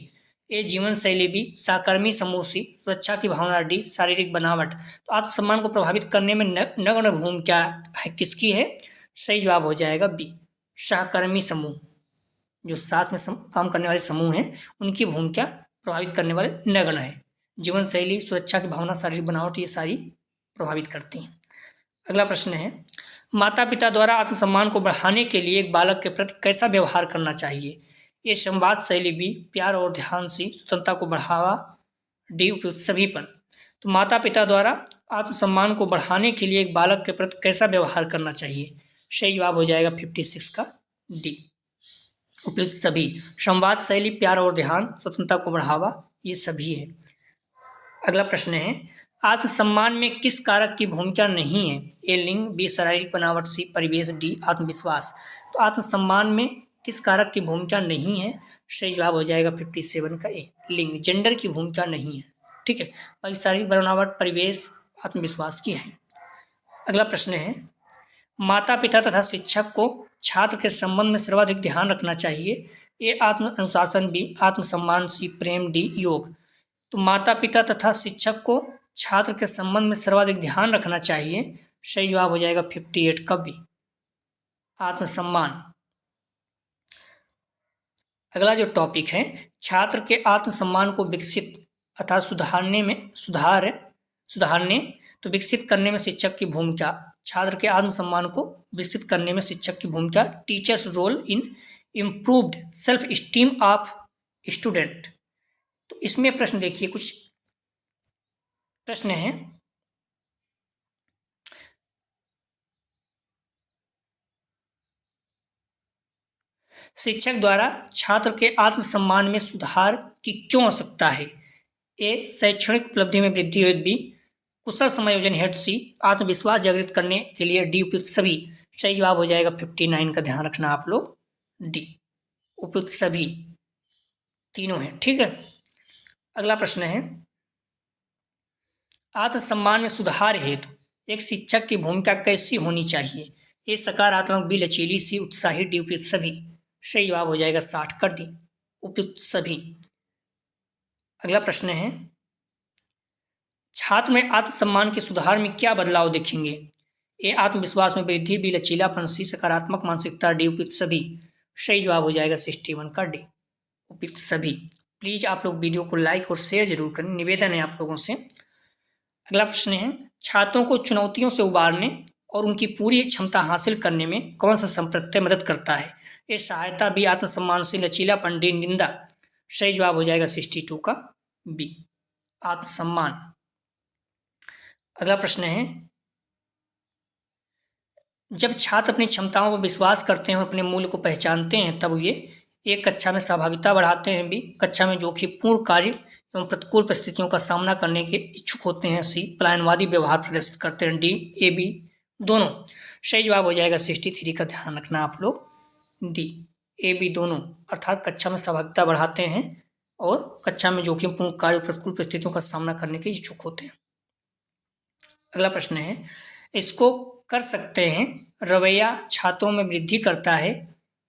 ए, जीवन शैली, बी, सहकर्मी समूह, सी, सुरक्षा की भावना, डी, शारीरिक बनावट। तो आत्मसम्मान को प्रभावित करने में नग्न भूमिका है किसकी है? सही जवाब हो जाएगा बी, सहकर्मी समूह, जो साथ में काम करने वाले समूह हैं उनकी भूमिका प्रभावित करने वाले नग्न है। जीवन शैली, सुरक्षा की भावना, शारीरिक बनावट, ये सारी प्रभावित करती हैं। अगला प्रश्न है, माता पिता द्वारा आत्मसम्मान को बढ़ाने के लिए एक बालक के प्रति कैसा व्यवहार करना चाहिए? ये संवाद शैली, बी, प्यार और ध्यान, सी, स्वतंत्रता को बढ़ावा, डी, उपयुक्त सभी पर। तो माता पिता द्वारा आत्मसम्मान को बढ़ाने के लिए एक बालक के प्रति कैसा व्यवहार करना चाहिए? सही जवाब हो जाएगा 56 का डी, उपयुक्त सभी। संवाद शैली, प्यार और ध्यान, स्वतंत्रता को बढ़ावा, ये सभी है। अगला प्रश्न है, आत्मसम्मान में किस कारक की भूमिका नहीं है? ए, लिंग, बी, शारीरिक बनावट, सी, परिवेश, डी, आत्मविश्वास। तो आत्मसम्मान में किस कारक की भूमिका नहीं है? सही जवाब हो जाएगा 57 का ए, लिंग, जेंडर की भूमिका नहीं है। ठीक है, बाकी शारीरिक बनावट, परिवेश, आत्मविश्वास की है। अगला प्रश्न है, माता पिता तथा शिक्षक को छात्र के संबंध में सर्वाधिक ध्यान रखना चाहिए। ए, आत्म अनुशासन, बी, आत्मसम्मान, सी, प्रेम, डी, योग। तो माता पिता तथा शिक्षक को छात्र के संबंध में सर्वाधिक ध्यान रखना चाहिए। सही जवाब हो जाएगा 58 का बी, आत्मसम्मान। अगला जो टॉपिक है, छात्र के आत्मसम्मान को विकसित अर्थात सुधारने तो विकसित करने में शिक्षक की भूमिका। छात्र के आत्मसम्मान को विकसित करने में शिक्षक की भूमिका। Teachers role in improved self esteem of student. तो इसमें प्रश्न देखिए, कुछ प्रश्न है, शिक्षक द्वारा छात्र के आत्मसम्मान में सुधार की क्यों आवश्यकता है? ए, शैक्षणिक उपलब्धि में वृद्धि हेतु, बी, कुशल समायोजन हेतु, सी, आत्मविश्वास जागृत करने के लिए, डी, उपयुक्त सभी। सही जवाब हो जाएगा 59 का ध्यान रखना आप लोग डी। उपयुक्त सभी तीनों हैं। ठीक है, अगला प्रश्न है आत्मसम्मान में सुधार हेतु एक शिक्षक की भूमिका कैसी होनी चाहिए? ए सकारात्मक, बी लचीली, सी उत्साही, डी उपयुक्त सभी। सही जवाब हो जाएगा 60 का डी, उपयुक्त सभी। अगला प्रश्न है छात्र में आत्मसम्मान के सुधार में क्या बदलाव देखेंगे? ए आत्मविश्वास में वृद्धि, बी लचीलापन, सी सकारात्मक मानसिकता, डी उपयुक्त सभी। सही जवाब हो जाएगा 61 का डी, उपयुक्त सभी। प्लीज आप लोग वीडियो को लाइक और शेयर जरूर करें, निवेदन है आप लोगों से। अगला प्रश्न है छात्रों को चुनौतियों से उबारने और उनकी पूरी क्षमता हासिल करने में कौन सा संप्रत्यय मदद करता है? ए सहायता, बी आत्मसम्मान, सी लचीलापन, डी निंदा। सही जवाब हो जाएगा 62 का बी, आत्मसम्मान। अगला प्रश्न है जब छात्र अपनी क्षमताओं पर विश्वास करते हैं और अपने मूल्य को पहचानते हैं तब ये एक कक्षा में सहभागिता बढ़ाते हैं, बी कक्षा में जोखिमपूर्ण कार्य एवं प्रतिकूल परिस्थितियों का सामना करने के इच्छुक होते हैं, सी पलायनवादी व्यवहार प्रदर्शित करते हैं, डी ए बी दोनों। सही जवाब हो जाएगा 63 का ध्यान रखना आप लोग डी ए बी दोनों, अर्थात कक्षा में सहभागिता बढ़ाते हैं और कक्षा में जोखिमपूर्ण कार्य प्रतिकूल परिस्थितियों का सामना करने के इच्छुक होते हैं। अगला प्रश्न है इसको कर सकते हैं रवैया छात्रों में वृद्धि करता है,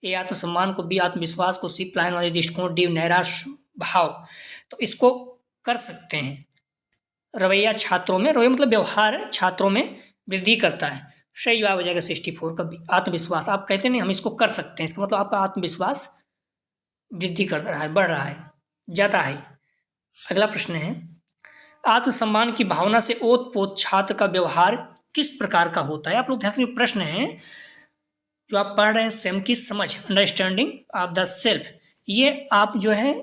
ए आत्मसम्मान को, बी आत्मविश्वास को, सी पलायनवादी दृष्टिकोण, डी नैराश्य भाव। तो इसको कर सकते हैं रवैया छात्रों में, रवैया मतलब व्यवहार छात्रों में वृद्धि करता है। सही जवाब हो जाएगा 64 का बी, आत्मविश्वास। आप कहते नहीं हम इसको कर सकते हैं, इसका मतलब आपका आत्मविश्वास वृद्धि कर रहा है, बढ़ रहा है, जाता है। अगला प्रश्न है आत्मसम्मान की भावना से ओतप्रोत छात्र का व्यवहार किस प्रकार का होता है? आप लोग ध्यान रखिए, प्रश्न है जो आप पढ़ रहे हैं स्वयं की समझ, अंडरस्टैंडिंग ऑफ द सेल्फ, ये आप जो है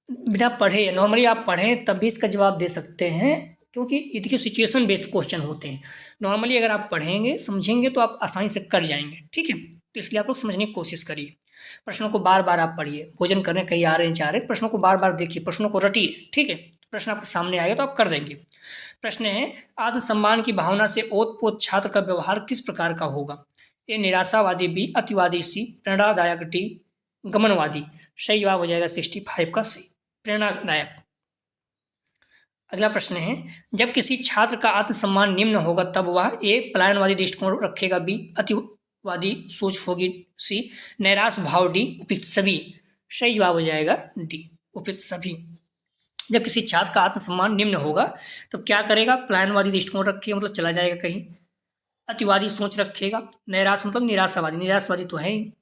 बिना पढ़े, नॉर्मली आप पढ़ें तब भी इसका जवाब दे सकते हैं, क्योंकि देखिए सिचुएशन बेस्ड क्वेश्चन होते हैं। नॉर्मली अगर आप पढ़ेंगे समझेंगे तो आप आसानी से कर जाएंगे, ठीक है। तो इसलिए आप लोग समझने की कोशिश करिए, प्रश्नों को बार बार आप पढ़िए, भोजन करने कहीं आ रहे हैं जा रहे हैं, प्रश्नों को बार बार देखिए, प्रश्नों को रटिए, ठीक है। प्रश्न आपके सामने आएगा तो आप कर देंगे। प्रश्न है आत्मसम्मान की भावना से ओतप्रोत छात्र का व्यवहार किस प्रकार का होगा? ए निराशावादी, बी अतिवादी, सी प्रेरणादायक, डी गमनवादी। सही जवाब हो जाएगा 65 का सी, प्रेरणादायक। अगला प्रश्न है जब किसी छात्र का आत्मसम्मान निम्न होगा तब वह ए पलायनवादी दृष्टिकोण रखेगा, बी अतिवादी सोच होगी, सी नैराश भाव, डी उपयुक्त सभी। सही जवाब हो जाएगा डी, उपयुक्त सभी। जब किसी छात्र का आत्मसम्मान निम्न होगा तो क्या करेगा? पलायनवादी दृष्टिकोण रखेगा, मतलब चला जाएगा कहीं, अतिवादी सोच रखेगा, नैराश मतलब निराशावादी, निराशावादी तो है ही,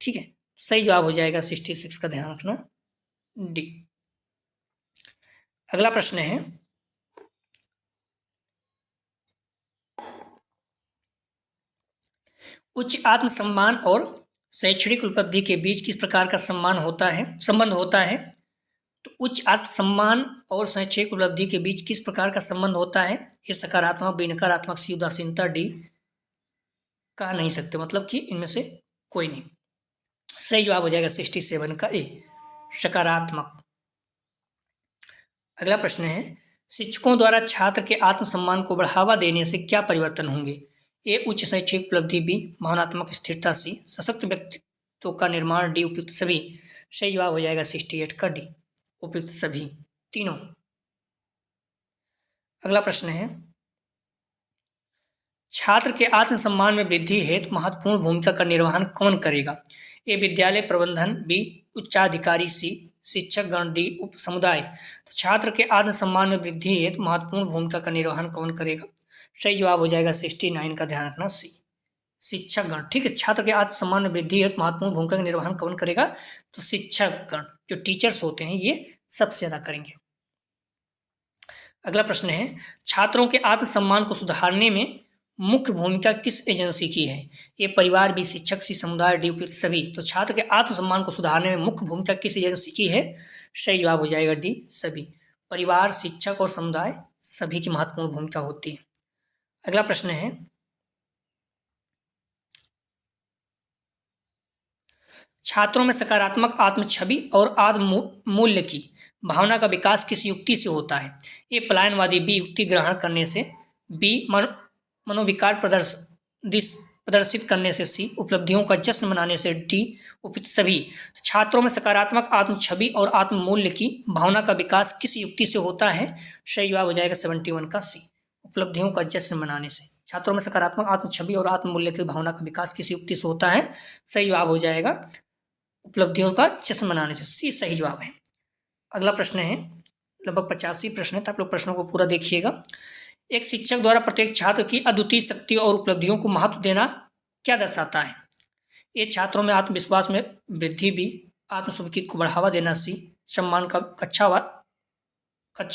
ठीक है। सही जवाब हो जाएगा 66 का ध्यान रखना डी। अगला प्रश्न है उच्च आत्मसम्मान और शैक्षणिक उपलब्धि के बीच किस प्रकार का संबंध होता है? तो उच्च आत्मसम्मान और शैक्षणिक उपलब्धि के बीच किस प्रकार का संबंध होता है? ये सकारात्मक, बी नकारात्मक, सी उदासीनता, डी कह नहीं सकते, मतलब कि इनमें से कोई नहीं। सही जवाब हो जाएगा 67 का ए, सकारात्मक। अगला प्रश्न है शिक्षकों द्वारा छात्र के आत्मसम्मान को बढ़ावा देने से क्या परिवर्तन होंगे? ए उच्च शैक्षिक उपलब्धि, बी भावनात्मक स्थिरता, सी सशक्त व्यक्तित्व का निर्माण, डी उपयुक्त सभी। सही जवाब हो जाएगा 68 का डी, उपयुक्त सभी तीनों। अगला प्रश्न है छात्र के आत्मसम्मान में वृद्धि हेतु महत्वपूर्ण भूमिका का निर्वहन कौन करेगा? ए विद्यालय प्रबंधन, बी उच्चाधिकारी, सी शिक्षक गण, डी उप समुदाय। तो छात्र के आत्मसम्मान में वृद्धि हेतु महत्वपूर्ण भूमिका का निर्वहन कौन करेगा? सही जवाब हो जाएगा 69 का ध्यान रखना सी, शिक्षक गण, ठीक है। छात्र के आत्मसम्मान में वृद्धि हेतु महत्वपूर्ण भूमिका का निर्वहन कौन करेगा? तो शिक्षक गण, जो टीचर्स होते हैं ये सबसे ज्यादा करेंगे। अगला प्रश्न है छात्रों के आत्मसम्मान को सुधारने में मुख्य भूमिका किस एजेंसी की है? ये परिवार, बी शिक्षक, सी समुदाय, डी उपयुक्त सभी। तो छात्र के आत्मसम्मान को सुधारने में मुख्य भूमिका किस एजेंसी की है? सही जवाब हो जाएगा डी सभी, परिवार, शिक्षक और समुदाय सभी की महत्वपूर्ण भूमिका होती है। अगला प्रश्न है छात्रों में सकारात्मक आत्म छवि और आत्म मूल्य की भावना का विकास किस युक्ति से होता है? ए पलायनवादी, बी युक्ति ग्रहण करने से, बी मनोविकार दिस प्रदर्शित करने से सी, उपलब्धियों का जश्न मनाने से डी, उपयुक्त सभी। छात्रों में सकारात्मक आत्म छवि और आत्म मूल्य की भावना का विकास किस युक्ति से होता है? सही जवाब हो जाएगा 71 का सी, उपलब्धियों का जश्न मनाने से। छात्रों में सकारात्मक आत्म छवि और आत्म मूल्य की भावना का विकास किस युक्ति से होता है? सही जवाब हो जाएगा उपलब्धियों का जश्न मनाने से, सी सही जवाब है। अगला प्रश्न है, लगभग 85 प्रश्न है, तो आप लोग प्रश्नों को पूरा देखिएगा। एक शिक्षक द्वारा प्रत्येक छात्र की अद्वितीय शक्ति और उपलब्धियों को महत्व देना क्या दर्शाता है? ये छात्रों में आत्मविश्वास में वृद्धि भी, आत्मस्वीकृति को बढ़ावा देना सी, सम्मान का अच्छा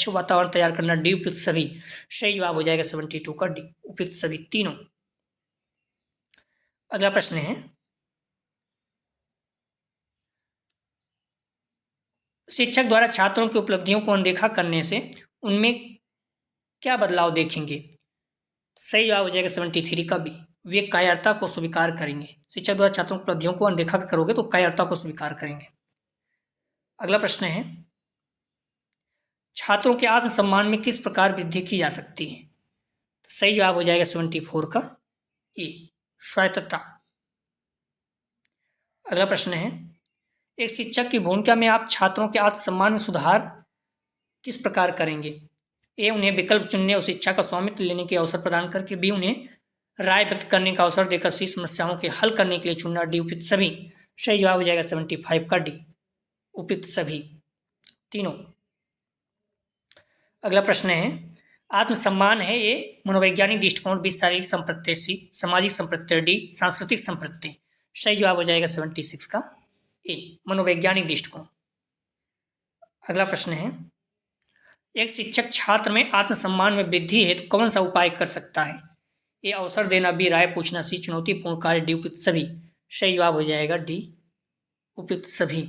वातावरण तैयार करना डी, उपयुक्त सभी। सही जवाब हो जाएगा 72 का डी, उपयुक्त सभी तीनों। अगला प्रश्न है, शिक्षक द्वारा छात्रों की उपलब्धियों को अनदेखा करने से उनमें क्या बदलाव देखेंगे? सही जवाब हो जाएगा 73 का बी, वे कायरता को स्वीकार करेंगे। शिक्षक द्वारा छात्रों की उपलब्धियों को अनदेखा करोगे तो कायरता को स्वीकार करेंगे। अगला प्रश्न है, छात्रों के आत्मसम्मान में किस प्रकार वृद्धि की जा सकती है? तो सही जवाब हो जाएगा 74 का ए, स्वायत्तता। अगला प्रश्न है, एक शिक्षक की भूमिका में आप छात्रों के आत्मसम्मान में सुधार किस प्रकार करेंगे? ए, उन्हें विकल्प चुनने और शिक्षा का स्वामित्व लेने के अवसर प्रदान करके, बी, उन्हें राय व्यक्त करने का अवसर देकर, सी, समस्याओं के हल करने के लिए चुनना, डी, उपयुक्त सभी। सही जवाब हो जाएगा 75 का डी, उपयुक्त सभी तीनों। अगला प्रश्न है, आत्मसम्मान है ए, मनोवैज्ञानिक दृष्टिकोण, बी, शारीरिक संप्रत्यय, सी, सामाजिक संप्रत्यय, डी, सांस्कृतिक संप्रत्यय। सही जवाब हो जाएगा 76 का ए, मनोवैज्ञानिक दृष्टिकोण। अगला प्रश्न है, एक शिक्षक छात्र में आत्मसम्मान में वृद्धि हेतु कौन सा उपाय कर सकता है? ए, अवसर देना, बी, राय पूछना, सी, चुनौतीपूर्ण कार्य, डी, उपयुक्त सभी। सही जवाब हो जाएगा डी, उपयुक्त सभी।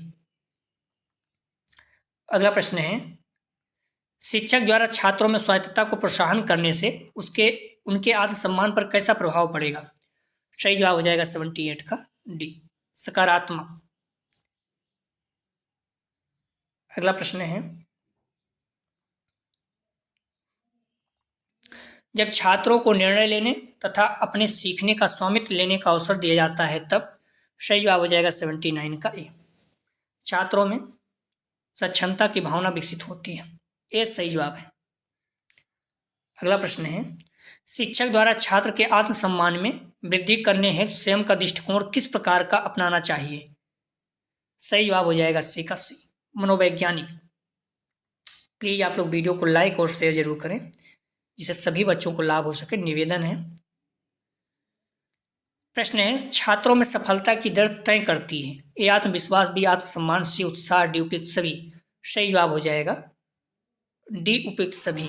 अगला प्रश्न है, शिक्षक द्वारा छात्रों में स्वायत्तता को प्रोत्साहन करने से उनके आत्मसम्मान पर कैसा प्रभाव पड़ेगा? सही जवाब हो जाएगा 78 का डी, सकारात्मक। अगला प्रश्न है, जब छात्रों को निर्णय लेने तथा अपने सीखने का स्वामित्व लेने का अवसर दिया जाता है तब? सही जवाब हो जाएगा 79 का ए, छात्रों में सक्षमता की भावना विकसित होती है, ए सही जवाब है। अगला प्रश्न है, शिक्षक द्वारा छात्र के आत्मसम्मान में वृद्धि करने हेतु स्वयं का दृष्टिकोण किस प्रकार का अपनाना चाहिए? सही जवाब हो जाएगा सी का सी, मनोवैज्ञानिक। प्लीज आप लोग वीडियो को लाइक और शेयर जरूर करें जिससे सभी बच्चों को लाभ हो सके, निवेदन है। प्रश्न है, छात्रों में सफलता की दर तय करती है? ए, आत्मविश्वास, बी, आत्मसम्मान, सी, उत्साह, डी, उपयुक्त सभी। सही जवाब हो जाएगा डी, उपयुक्त सभी।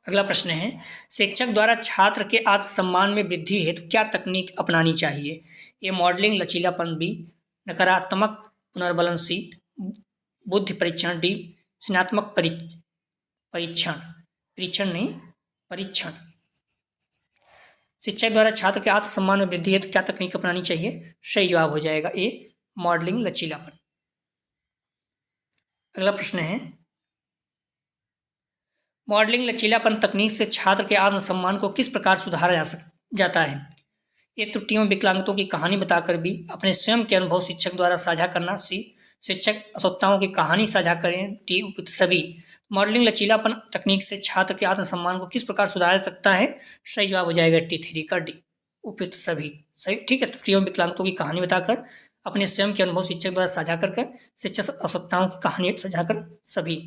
अगला प्रश्न है, शिक्षक द्वारा छात्र के आत्मसम्मान में वृद्धि हेतु क्या तकनीक अपनानी चाहिए? ए, मॉडलिंग, लचीलापन, बी, नकारात्मक पुनर्बलन, सी, बुद्धि परीक्षण, डी, रचनात्मक परीक्षण। शिक्षक द्वारा छात्र के आत्मसम्मान में वृद्धि हेतु क्या तकनीक अपनानी चाहिए? सही जवाब हो जाएगा ए, मॉडलिंग, लचीलापन। अगला प्रश्न है, मॉडलिंग लचीलापन तकनीक से छात्र के आत्मसम्मान को किस प्रकार सुधारा जाता है? ये त्रुटियों विकलांगतों की कहानी बताकर भी अपने स्वयं के अनुभव शिक्षक द्वारा साझा करना, सी, शिक्षक असुविधाओं की कहानी साझा करें, डी, उपयुक्त सभी। मॉडलिंग लचीलापन तकनीक से छात्र के आत्मसम्मान को किस प्रकार सुधारा जा सकता है? सही जवाब हो जाएगा T3 का डी, उपयुक्त सभी। सही, ठीक है। त्रुटियों विकलांगतों की कहानी बताकर अपने स्वयं के अनुभव शिक्षक द्वारा साझा कर शिक्षक असुविधाओं की कहानी साझा कर सभी।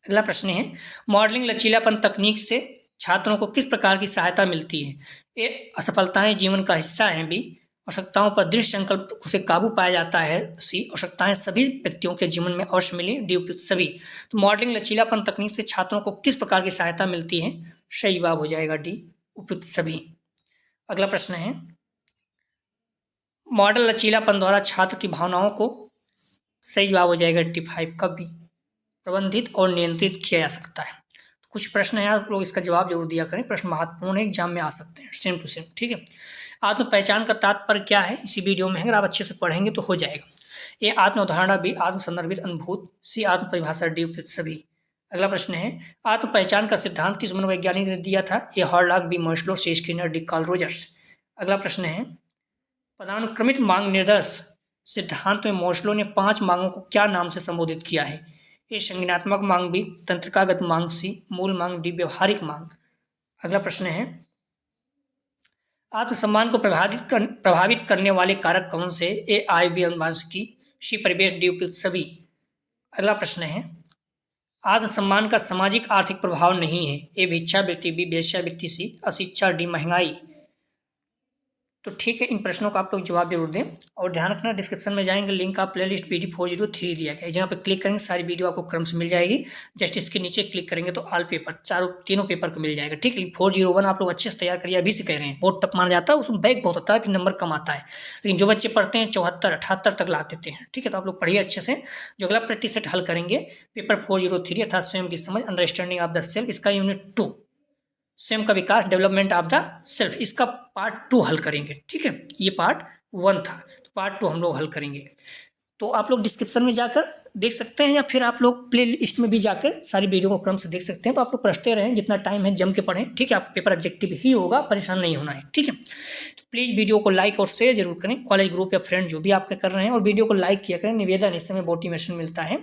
अगला प्रश्न है, मॉडलिंग लचीलापन तकनीक से छात्रों को किस प्रकार की सहायता मिलती है? ए, असफलताएं जीवन का हिस्सा हैं, बी, आवश्यकताओं पर दृढ़ संकल्प से काबू पाया जाता है, सी, आवश्यकताएं सभी व्यक्तियों के जीवन में अवश्य मिली, डी, उपयुक्त सभी। तो मॉडलिंग लचीलापन तकनीक से छात्रों को किस प्रकार की सहायता मिलती है? सही जवाब हो जाएगा डी, उपयुक्त सभी। अगला प्रश्न है, मॉडल लचीलापन द्वारा छात्र की भावनाओं को, सही जवाब हो जाएगा 85 का बी, प्रबंधित और नियंत्रित किया जा सकता है। तो कुछ प्रश्न है, आप लोग इसका जवाब जरूर दिया करें, प्रश्न महत्वपूर्ण है, एग्जाम में आ सकते हैं सेम टू सेम। ठीक है, आत्म पहचान का तात्पर्य क्या है इसी वीडियो में, अगर आप अच्छे से पढ़ेंगे तो हो जाएगा। ए, आत्म अवधारणा, बी, आत्म संदर्भित अनुभूत, सी, आत्म परिभाषा, डी, उपयुक्त सभी। अगला प्रश्न है, आत्म पहचान का सिद्धांत किस मनोवैज्ञानिक ने दिया था? ए हॉलॉग, बी मास्लो, सी स्किनर, डी कार्ल रोजर्स। अगला प्रश्न है, पदानुक्रमित मांग निर्देश सिद्धांत में मास्लो ने 5 मांगों को क्या नाम से संबोधित किया है? ए संज्ञानात्मक मांग, बी तंत्रिकागत मांग, सी मूल मांग, डी व्यवहारिक मांग। अगला प्रश्न है, आत्मसम्मान को प्रभावित करने वाले कारक कौन से? ए आय, बी अनुवांशिकी, सी परिवेश, डी उपयुक्त सभी। अगला प्रश्न है, आत्मसम्मान का सामाजिक आर्थिक प्रभाव नहीं है? ए भिक्षावृत्ति, बी वेश्यावृत्ति, सी अशिक्षा, डी महंगाई। तो ठीक है, इन प्रश्नों का आप लोग जवाब जरूर दें और ध्यान रखना, डिस्क्रिप्शन में जाएंगे, लिंक आप प्लेलिस्ट BD 403 दिया गया है, जहाँ पे क्लिक करेंगे सारी वीडियो आपको क्रम से मिल जाएगी। जस्ट इसके नीचे क्लिक करेंगे तो ऑल पेपर तीनों पेपर को मिल जाएगा। ठीक है, 401 आप लोग अच्छे से तैयार करिए, अभी से कह रहे हैं, बहुत टफ माना जाता है, उसमें बैक बहुत होता है, फिर नंबर कम आता है, लेकिन जो बच्चे पढ़ते हैं 74, 78 तक ला देते हैं। ठीक है, तो आप लोग पढ़िए अच्छे से। जो अगला प्रैक्टिस सेट हल करेंगे पेपर 403 अर्थात स्वयं की समझ, अंडरस्टैंडिंग ऑफ द सेल्फ, इसका यूनिट 2 स्वयं का विकास, डेवलपमेंट ऑफ द सेल्फ, इसका पार्ट 2 हल करेंगे। ठीक है, ये पार्ट 1 था, तो पार्ट 2 हम लोग हल करेंगे। तो आप लोग डिस्क्रिप्शन में जाकर देख सकते हैं या फिर आप लोग प्ले लिस्ट में भी जाकर सारी वीडियो को क्रम से देख सकते हैं। तो आप लोग पढ़ते रहें, जितना टाइम है जम के पढ़ें। ठीक है, आप पेपर ऑब्जेक्टिव ही होगा, परेशान नहीं होना है। ठीक है, तो प्लीज़ वीडियो को लाइक और शेयर जरूर करें, कॉलेज ग्रुप या फ्रेंड जो भी आपके कर रहे हैं, और वीडियो को लाइक किया करें, निवेदन, इससे हमें मोटिवेशन मिलता है।